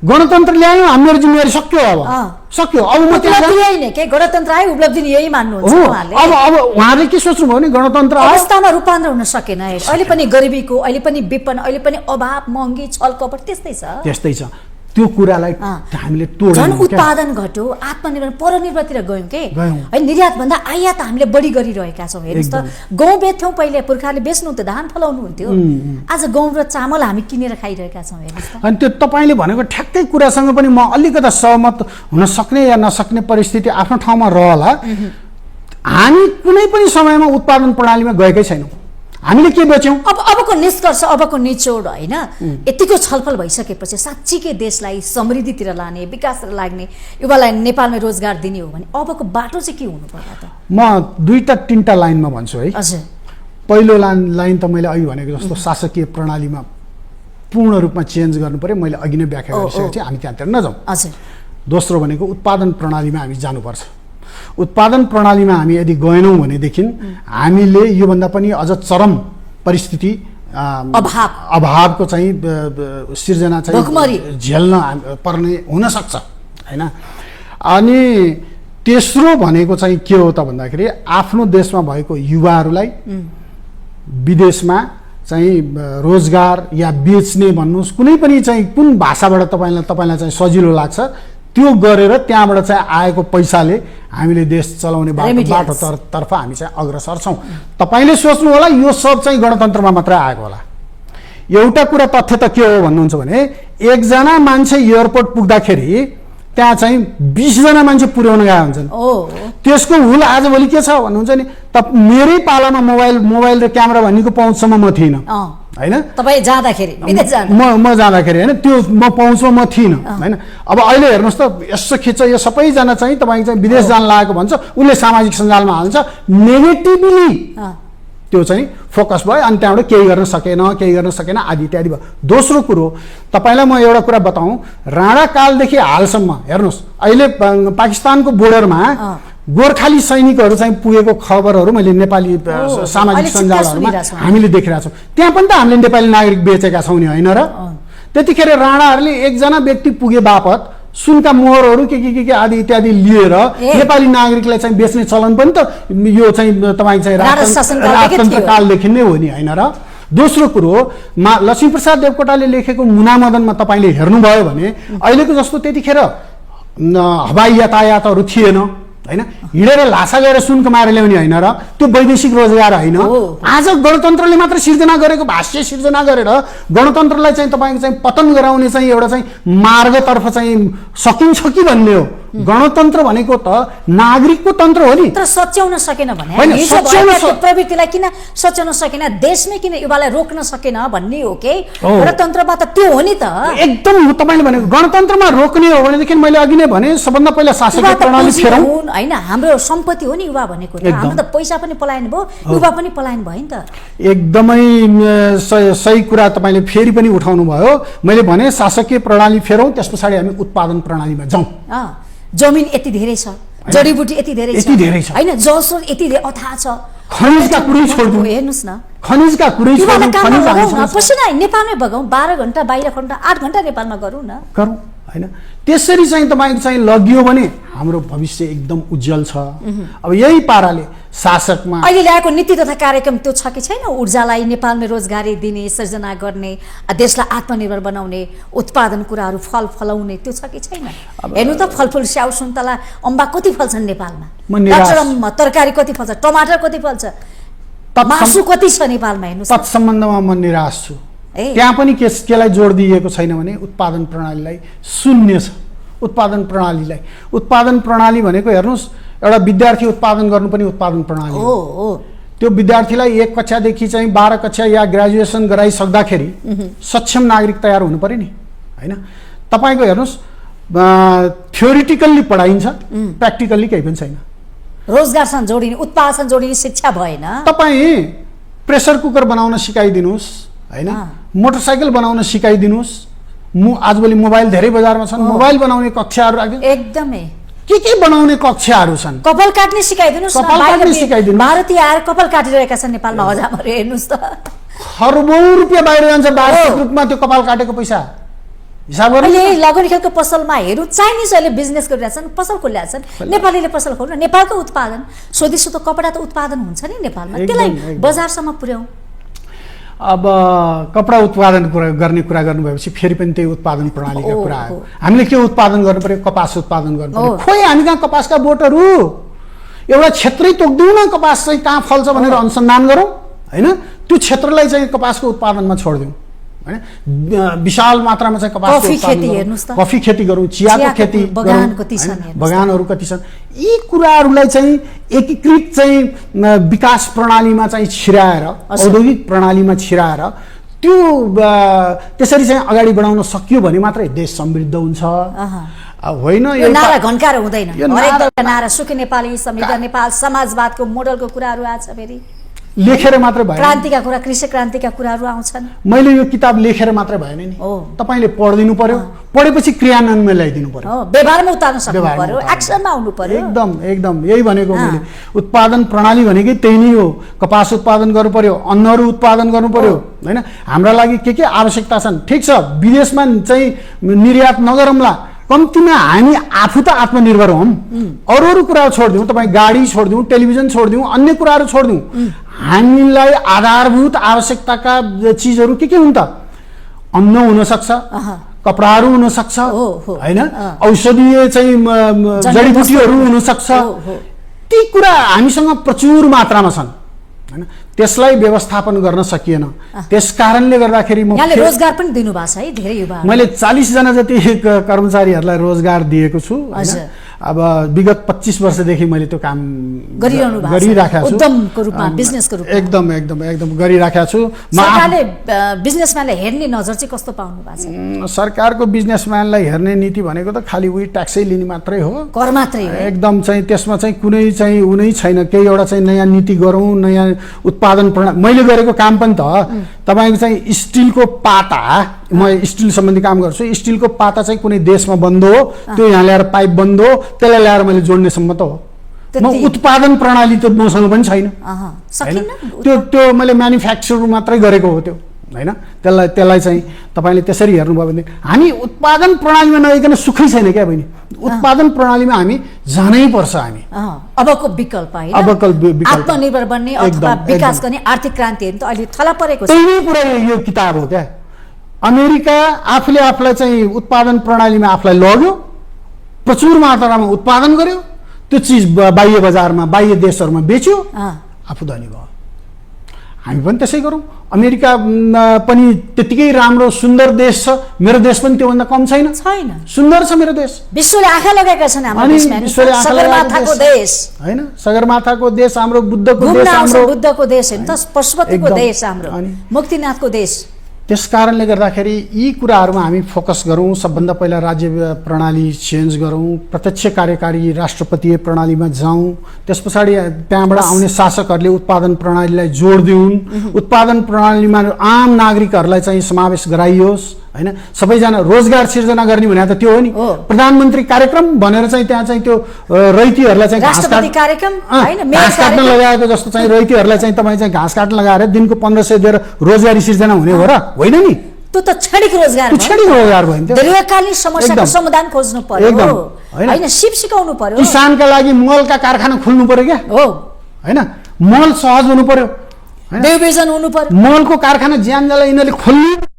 गणतन्त्र ल्यायौँ, हाम्रो जिम्मेवारी सक्यो। अब सक्यो। अब म त्यहाँ उपलब्धि यही नै के गणतन्त्र आयो, उपलब्धि यही मान्नुहुन्छ उहाँले? अब उहाँले के सोच्नुभयो भने गणतन्त्र अवस्थामा रूपान्तरण हुन सकेन। अहिले पनि गरिबीको, अहिले पनि विपन्न, अहिले पनि अभाव, महँगी, छलकपट त्यस्तै छ। त्यस्तै छ। त्यो कुरालाई हामीले तोड्यौँ। झन् उत्पादन घट्यो, आत्मनिर्भर परनिर्भरतिर गयौँ के है। निर्यात भन्दा आयात हामीले बढी गरिरहेका छौँ। हेर्नुहोस् त, गहुँ बेच्थ्यौँ पहिले, पुर्खाले बेच्नुहुन्थ्यो, धान फलाउनु हुन्थ्यो। आज गहुँ र चामल हामी किनेर खाइरहेका छौँ। हेर्नुहोस् त। अनि त्यो तपाईँले भनेको ठ्याक्कै कुरासँग पनि म अलिकता सहमत हुन सक्ने या नसक्ने परिस्थिति आफ्नो ठाउँमा रहला। हामी कुनै पनि समयमा उत्पादन प्रणालीमा गएकै छैनौँ। हामीले के बेच्यौँ? अबको निष्कर्ष, अबको निचोड होइन, यतिको छलफल भइसकेपछि साँच्चीकै देशलाई समृद्धितिर लाने, विकासतिर लाग्ने, युवालाई नेपालमै रोजगार दिने हो भने अबको बाटो चाहिँ के हुनु पर्ला त? म 2-3 लाइनमा भन्छु है। हजुर। पहिलो लाइन त मैले अघि भनेको जस्तो शासकीय प्रणालीमा पूर्ण रूपमा चेन्ज गर्नु पर्यो। मैले अघि नै व्याख्या गरिसकेको छु, हामी त्यहाँतिर नजाउँ। हजुर। दोस्रो भनेको उत्पादन प्रणालीमा हामी जानुपर्छ। उत्पादन प्रणालीमा हामी यदि गएनौँ भनेदेखि हामीले योभन्दा पनि अझ चरम परिस्थिति, अभावको चाहिँ सिर्जना चाहिँ झेल्न पर्ने हुनसक्छ होइन। अनि तेस्रो भनेको चाहिँ के हो त भन्दाखेरि आफ्नो देशमा भएको युवाहरूलाई विदेशमा चाहिँ रोजगार या बेच्ने भन्नुहोस्, कुनै पनि चाहिँ कुन भाषाबाट तपाईँलाई चाहिँ सजिलो लाग्छ त्यो गरेर त्यहाँबाट चाहिँ आएको पैसाले हामीले देश चलाउने बाटोतर्फ हामी चाहिँ अग्रसर छौँ। तपाईँले सोच्नु होला यो सब चाहिँ गणतन्त्रमा मात्रै आएको होला। एउटा कुरा तथ्य त के हो भन्नुहुन्छ भने एकजना मान्छे एयरपोर्ट पुग्दाखेरि त्यहाँ चाहिँ 20 जना मान्छे पुर्याउन गएका हुन्छन्। त्यसको हुल आजभोलि के छ भन्नुहुन्छ नि, मेरै पालामा मोबाइल र क्यामेरा भन्नेको पहुँचसम्म म थिइनँ होइन। तपाईँ जाँदाखेरि म जाँदाखेरि होइन, त्यो म पहुँचमा म थिइनँ होइन। अब अहिले हेर्नुहोस् त, यसो खिच्छ, यो सबैजना चाहिँ तपाईँ चाहिँ विदेश जान लागेको भन्छ, उसले सामाजिक सञ्जालमा हाल्छ, नेगेटिभली त्यो चाहिँ फोकस भयो। अनि त्यहाँबाट केही गर्न सकेन आदि इत्यादि भयो। दोस्रो कुरो तपाईँलाई म एउटा कुरा बताउँ, राणाकालदेखि हालसम्म हेर्नुहोस्, अहिले पाकिस्तानको बोर्डरमा गोर्खाली सैनिकहरू चाहिँ पुगेको खबरहरू मैले नेपाली सामाजिक सञ्जालहरूमा हामीले देखिरहेको छौँ। त्यहाँ पनि त हामीले नेपाली नागरिक बेचेका छौँ नि होइन र? त्यतिखेर राणाहरूले एकजना व्यक्ति पुगे बापत सुनका मोहरहरू के आदि इत्यादि लिएर नेपाली नागरिकलाई चाहिँ बेच्ने चलन पनि त यो चाहिँ तपाईँ चाहिँ राजतन्त्र कालदेखि नै हो नि होइन र? दोस्रो कुरो, लक्ष्मीप्रसाद देवकोटाले लेखेको मुनामदनमा तपाईँले हेर्नुभयो भने अहिलेको जस्तो त्यतिखेर हवाई यातायातहरू थिएन होइन। हिँडेर लासा गएर सुन कमाएर ल्याउने होइन र, त्यो वैदेशिक रोजगार होइन। आज गणतन्त्रले मात्र सिर्जना गरेको, भाष्य सिर्जना गरेर गणतन्त्रलाई चाहिँ तपाईँको चाहिँ पतन गराउने चाहिँ एउटा चाहिँ मार्गतर्फ चाहिँ सकिन्छ कि भन्ने हो। गणतन्त्र भनेको त नागरिकको तन्त्र हो नि। तर सच्याउन सकेन भने प्रवृत्तिलाई किन सच्याउन सकेन, देशमै किन युवालाई रोक्न सकेन भन्ने हो के? गणतन्त्रमा त त्यो हो नि त। एकदम तपाईँले भनेको गणतन्त्रमा रोक्ने हो भनेदेखि मैले अघि नै भने सबभन्दा पहिला शासकीय प्रणाली फेरौँ होइन। हाम्रो सम्पत्ति हो नि युवा भनेको त, हाम्रो त पैसा पनि पलायन भयो, युवा पनि पलायन भयो नि त। एकदमै सही कुरा तपाईँले फेरि पनि उठाउनु भयो। मैले भने शासकीय प्रणाली फेरौँ, त्यस पछाडि हामी उत्पादन प्रणालीमा जाउँ। जमिन यति धेरै छ, जडीबुटी यति धेरै छ होइन, जलस्रोत यति धेरै अथाह छ, खनिजका कुरै छोड्नु, हेर्नुहोस् न खनिजका कुरै छोड्नु, पसिना नेपालमै बगाउँ, 12 घण्टा बाहिर खण्ड 8 घण्टा नेपालमा गरौँ न होइन। त्यसरी चाहिँ तपाईँको चाहिँ लगियो भने हाम्रो भविष्य एकदम उज्जवल छ। अब यही पाराले शासकमा अहिले ल्याएको नीति तथा कार्यक्रम त्यो छ कि छैन? ऊर्जालाई नेपालमै रोजगारी दिने, सृजना गर्ने, देशलाई आत्मनिर्भर बनाउने, उत्पादन कुराहरू फल फलाउने, त्यो छ कि छैन? हेर्नु त, फलफुल, स्याउ, सुन्तला, अम्बा कति फल्छन् नेपालमा, तरकारी कति फल्छ, टमाटर कति फल्छ, मासु कति छ नेपालमा? हेर्नु, तत्सम्बन्धमा म निराश छु। त्यहाँ पनि केलाई जोड दिएको छैन भने उत्पादन प्रणालीलाई शून्य छ। उत्पादन प्रणाली भनेको हेर्नुहोस्, एउटा विद्यार्थी उत्पादन गर्नु पनि उत्पादन प्रणाली हो। त्यो विद्यार्थीलाई 1 कक्षादेखि चाहिँ 12 कक्षा या ग्रेजुएसन गराइसक्दाखेरि सक्षम नागरिक तयार हुनु पर्यो नि होइन। तपाईँको हेर्नुहोस्, थ्योरिटिकल्ली पढाइन्छ, प्र्याक्टिकल्ली केही पनि छैन। रोजगारसँग जोडिने, उत्पादनसँग जोडिने शिक्षा भएन। तपाईँ प्रेसर कुकर बनाउन सिकाइदिनुहोस् होइन, मोटरसाइकल बनाउन सिकाइदिनुहोस्। आजभोलि मोबाइल धेरै बजारमा छन्, मोबाइल बनाउने कक्षाहरू एकदमै के बनाउने कक्षाहरू छन्। कपाल काट्ने सिकाइदिनुहोस्, कपाल काट्ने सिकाइदिनु। भारतीय आएर कपाल काटिरहेका छन् नेपालमा हजारौँ, हेर्नुहोस् त, खरबौँ रुपियाँ बाहिर जान्छ वार्षिक रूपमा त्यो कपाल काटेको पैसा। हिसाब गर्नु अहिले लगानी खेलको पसलमा हेरौँ चाइनिजहरूले बिजनेस गरिरहेछन्, पसल खोलिरहेछन्, नेपालीले पसल खोल्नु, नेपालको उत्पादन स्वदेशी त कपडा त उत्पादन हुन्छ नि नेपालमा, त्यसलाई बजारसम्म पुर्याउँ। अब कपडा उत्पादन गर्ने कुरा गर्नुभएपछि फेरि पनि त्यही उत्पादन प्रणालीका कुरा आयो। हामीले के उत्पादन गर्नु पर्यो? कपास उत्पादन गर्नु पर्यो। खोइ हामी कहाँ कपासका बोटहरू एउटा क्षेत्रै तोक्दिउँ न, कपास चाहिँ कहाँ फल्छ भनेर अनुसन्धान गरौँ होइन, त्यो क्षेत्रलाई चाहिँ कपासको उत्पादनमा छोडिदिउँ होइन, विशाल मात्रामा चाहिँ कपासको उत्पादन, कफी खेती गरौँ, चियाको खेती गरौँ, बगानहरू कति छन्, यी कुराहरूलाई चाहिँ एकीकृत चाहिँ विकास प्रणालीमा चाहिँ छिराएर, औद्योगिक प्रणालीमा छिराएर त्यो त्यसरी चाहिँ अगाडि बढाउन सकियो भने मात्रै देश समृद्ध हुन्छ। होइन यो नारा घन्काएर हुँदैन, हरेक नारा सुखी नेपाली, समृद्ध नेपाल, समाजवादको मोडलको कुराहरू आछ, फेरि लेखेर मात्रै भएन, क्रान्तिका कुरा, कृषि क्रान्तिका कुराहरू आउँछन्। मैले यो किताब लेखेर मात्रै भएन नि, तपाईले पढिदिनु पर्यो, पढेपछि क्रियान्वयनमा ल्याइदिनु पर्यो, व्यवहारमा उतार्न सक्नु पर्यो, एक्सनमा आउनु पर्यो। एकदम एकदम यही भनेको मैले। उत्पादन प्रणाली भनेकै त्यही नै हो। कपास उत्पादन गर्नु पर्यो, अन्नहरू उत्पादन गर्नु पर्यो होइन। हाम्रा लागि के आवश्यकता छन्? ठिक छ, विदेशमा चाहिँ निर्यात नगरौँला, कम्तीमा हामी आफू त आत्मनिर्भर हौँ, अरू कुराहरू छोडिदिउँ, तपाईँ गाडी छोडिदिउँ, टेलिभिजन छोडिदिउँ, अन्य कुराहरू छोडिदिउँ, हामीलाई आधारभूत आवश्यकताका चिजहरू के हुन् त? अन्न हुनसक्छ, कपडाहरू हुनसक्छ होइन, औषधीय चाहिँ जडीबुटीहरू हुनसक्छ, ती कुरा हामीसँग प्रचुर मात्रामा छन् होइन। त्यसलाई व्यवस्थापन गर्न सकिएन, त्यस कारणले गर्दाखेरि यहाँले रोजगार पनि दिनुभएको छ है धेरै युवा। मैले 40 जना जति कर्मचारीहरूलाई रोजगार दिएको छु। अब विगत 25 वर्षदेखि मैले त्यो काम गरिराखेको छु, उद्यमको रूपमा, बिजनेसको रूपमा एकदम एकदम एकदम गरिराखेको छु। सरकारले बिजनेसम्यानलाई हेर्ने नजर चाहिँ कस्तो पाउनु भएको छ? सरकारको बिजनेसम्यानलाई हेर्ने नीति भनेको त खालि उही ट्याक्सै लिने मात्रै हो, कर मात्रै हो, एकदम चाहिँ त्यसमा चाहिँ कुनै चाहिँ उनै छैन। केही एउटा चाहिँ नयाँ नीति गरौँ, नयाँ उत्पादन प्रणाली। मैले गरेको काम पनि त तपाईँको चाहिँ स्टिलको पाता, म स्टिल सम्बन्धी काम गर्छु, स्टिलको पाता चाहिँ कुनै देशमा बन्द हो, त्यो यहाँ ल्याएर पाइप बन्द हो, त्यसलाई ल्याएर मैले जोड्नेसम्म त हो। म उत्पादन प्रणाली त मसँग पनि छैन होइन, त्यो मैले म्यानुफ्याक्चर मात्रै गरेको हो त्यो होइन। त्यसलाई चाहिँ तपाईँले त्यसरी हेर्नुभयो भने हामी उत्पादन प्रणालीमा नगइकन सुखै छैन क्या बहिनी। उत्पादन प्रणालीमा हामी जानै पर्छ। हामी अबको विकल्प होइन, आत्मनिर्भर बन्ने अथवा विकास गर्ने आर्थिक क्रान्तिहरू त अहिले थला परेको छ। त्यही कुरा यो किताब हो क्या। अमेरिका आफूले आफूलाई चाहिँ उत्पादन प्रणालीमा आफूलाई लग्यो, प्रचुर मात्रामा उत्पादन गर्यो, त्यो चिज बाह्य बजारमा, बाह्य देशहरूमा बेच्यो, आफू धनी भयो। हामी पनि त्यसै गरौँ। अमेरिका पनि त्यतिकै राम्रो सुन्दर देश छ, मेरो देश पनि त्योभन्दा कम छैन, सुन्दर छ मेरो देश। विश्वले आँखा लगाएका छन् हाम्रो देशमा, सगरमाथाको देश होइन, सगरमाथाको देश हाम्रो, बुद्धको देश हाम्रो, बुद्धको देश होइन त, पशुपतिको देश हाम्रो, मुक्तिनाथको देश। त्यस कारणले गर्दाखेरि यी कुराहरूमा हामी फोकस गरौँ। सबभन्दा पहिला राज्य प्रणाली चेन्ज गरौँ, प्रत्यक्ष कार्यकारी राष्ट्रपतीय प्रणालीमा जाउँ, त्यस पछाडि त्यहाँबाट आउने शासकहरूले उत्पादन प्रणालीलाई जोड दिउन्, उत्पादन प्रणालीमा आम नागरिकहरूलाई चाहिँ समावेश गराइयोस् होइन। सबैजना रोजगार सिर्जना गर्ने भने त त्यो हो नि, प्रधानमन्त्री कार्यक्रम भनेर चाहिँ त्यहाँ चाहिँ त्यो रैतीहरूलाई चाहिँ घाँस काट्न लगाएको जस्तो चाहिँ रैतीहरूलाई चाहिँ तपाईँ चाहिँ घाँस काट्न लगाएर दिनको 1500 दिएर रोजगारी सिर्जना हुने हो र होइन नि? त्यो त क्षणिक रोजगार भयो नि। दीर्घकालीन समस्याको समाधान खोज्नु पर्यो होइन, सिप सिकाउनु पर्यो। किसानका लागि मलका कारखाना खुल्नु पर्यो क्या हो होइन, मल सहज हुनु पर्यो, बेबिजन हुनु पर्यो। मलको कारखाना ज्यान जाला यिनीहरूले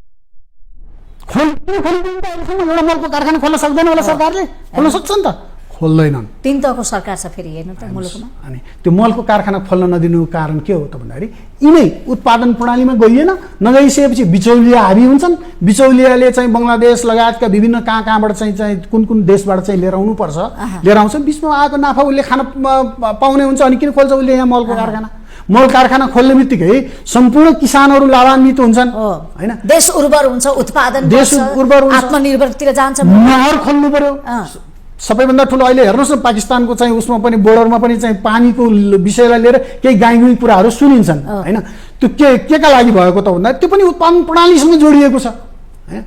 एउटा मलको कारखाना खोल्न सक्दैन होला, सरकारले खोल्न सक्छ नि त, खोल्दैनन्। तीन तहको सरकार छ फेरि हेर्नु त मुलुकमा। अनि त्यो मलको कारखाना खोल्न नदिनु कारण के हो त भन्दाखेरि यिनै उत्पादन प्रणालीमा गइएन, नगइसकेपछि बिचौलिया हाबी हुन्छन्। बिचौलियाले चाहिँ बङ्गलादेश लगायतका विभिन्न कहाँबाट चाहिँ कुन देशबाट चाहिँ लिएर आउनुपर्छ, लिएर आउँछ, बिचमा आएको नाफा उसले खान पाउने हुन्छ। अनि किन खोल्छ उसले यहाँ मलको कारखाना? मल कारखाना खोल्ने बित्तिकै सम्पूर्ण किसानहरू लाभान्वित हुन्छन् होइन, देश उर्वर हुन्छ, उत्पादन देश उर्वर हुन्छ, आत्मनिर्भरतिर जान्छ। नहर खोल्नु पर्यो। सबैभन्दा ठुलो अहिले हेर्नुहोस् न, पाकिस्तानको चाहिँ उसमा पनि बोर्डरमा पनि चाहिँ पानीको विषयलाई लिएर केही गाईगुई कुराहरू सुनिन्छन् होइन। त्यो के का लागि भएको त भन्दा त्यो पनि उत्पादन प्रणालीसँग जोडिएको छ होइन।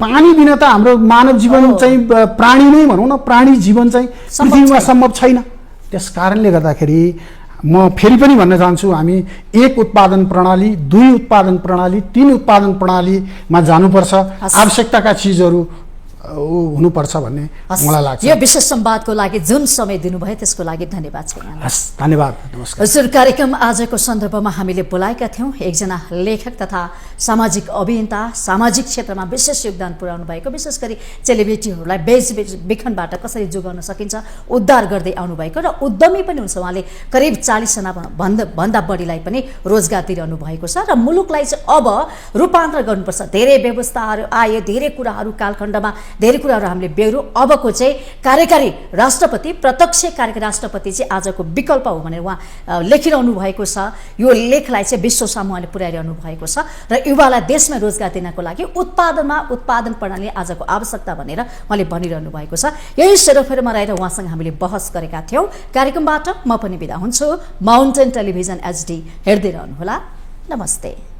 पानी बिना त हाम्रो मानव जीवन चाहिँ प्राणी नै भनौँ न, प्राणी जीवन चाहिँ पृथ्वीमा सम्भव छैन। त्यस कारणले गर्दाखेरि म फेरि पनि भन्न चाहन्छु, हामी 1 उत्पादन प्रणाली, 2 उत्पादन प्रणाली, 3 उत्पादन प्रणालीमा जानुपर्छ। आवश्यकताका चिजहरू हुनुपर्छ भन्ने मलाई लाग्छ। यो विशेष संवादको लागि जुन समय दिनुभयो त्यसको लागि धन्यवाद छ यहाँलाई। हस्, धन्यवाद, नमस्कार। हजुर, कार्यक्रम आजको सन्दर्भमा हामीले बोलाएका थियौँ एकजना लेखक तथा सामाजिक अभियन्ता, सामाजिक क्षेत्रमा विशेष योगदान पुर्याउनु भएको, विशेष गरी चेलीबेटीहरूलाई बेचबिखनबाट कसरी जोगाउन सकिन्छ उद्धार गर्दै आउनुभएको र उद्यमी पनि हुन्छ। उहाँले करिब 40 जना भन्दा बढीलाई पनि रोजगार दिइरहनु भएको छ र मुलुकलाई चाहिँ अब रूपान्तरण गर्नुपर्छ। धेरै व्यवस्थाहरू आए, धेरै कुराहरू कालखण्डमा धेरै कुराहरू हामीले बेहोर्यौँ। अबको चाहिँ कार्यकारी राष्ट्रपति, प्रत्यक्ष कार्यकारी राष्ट्रपति चाहिँ आजको विकल्प हो भनेर उहाँ लेखिरहनु भएको छ। यो लेखलाई चाहिँ विश्व सामु उहाँले पुर्याइरहनु भएको छ र युवालाई देशमा रोजगार दिनको लागि उत्पादन प्रणाली आजको आवश्यकता भनेर उहाँले भनिरहनु भएको छ। यही सेरोफेरोमा रहेर उहाँसँग हामीले बहस गरेका थियौँ। कार्यक्रमबाट म पनि बिदा हुन्छु। माउन्टेन टेलिभिजन HD हेर्दै रहनुहोला। नमस्ते।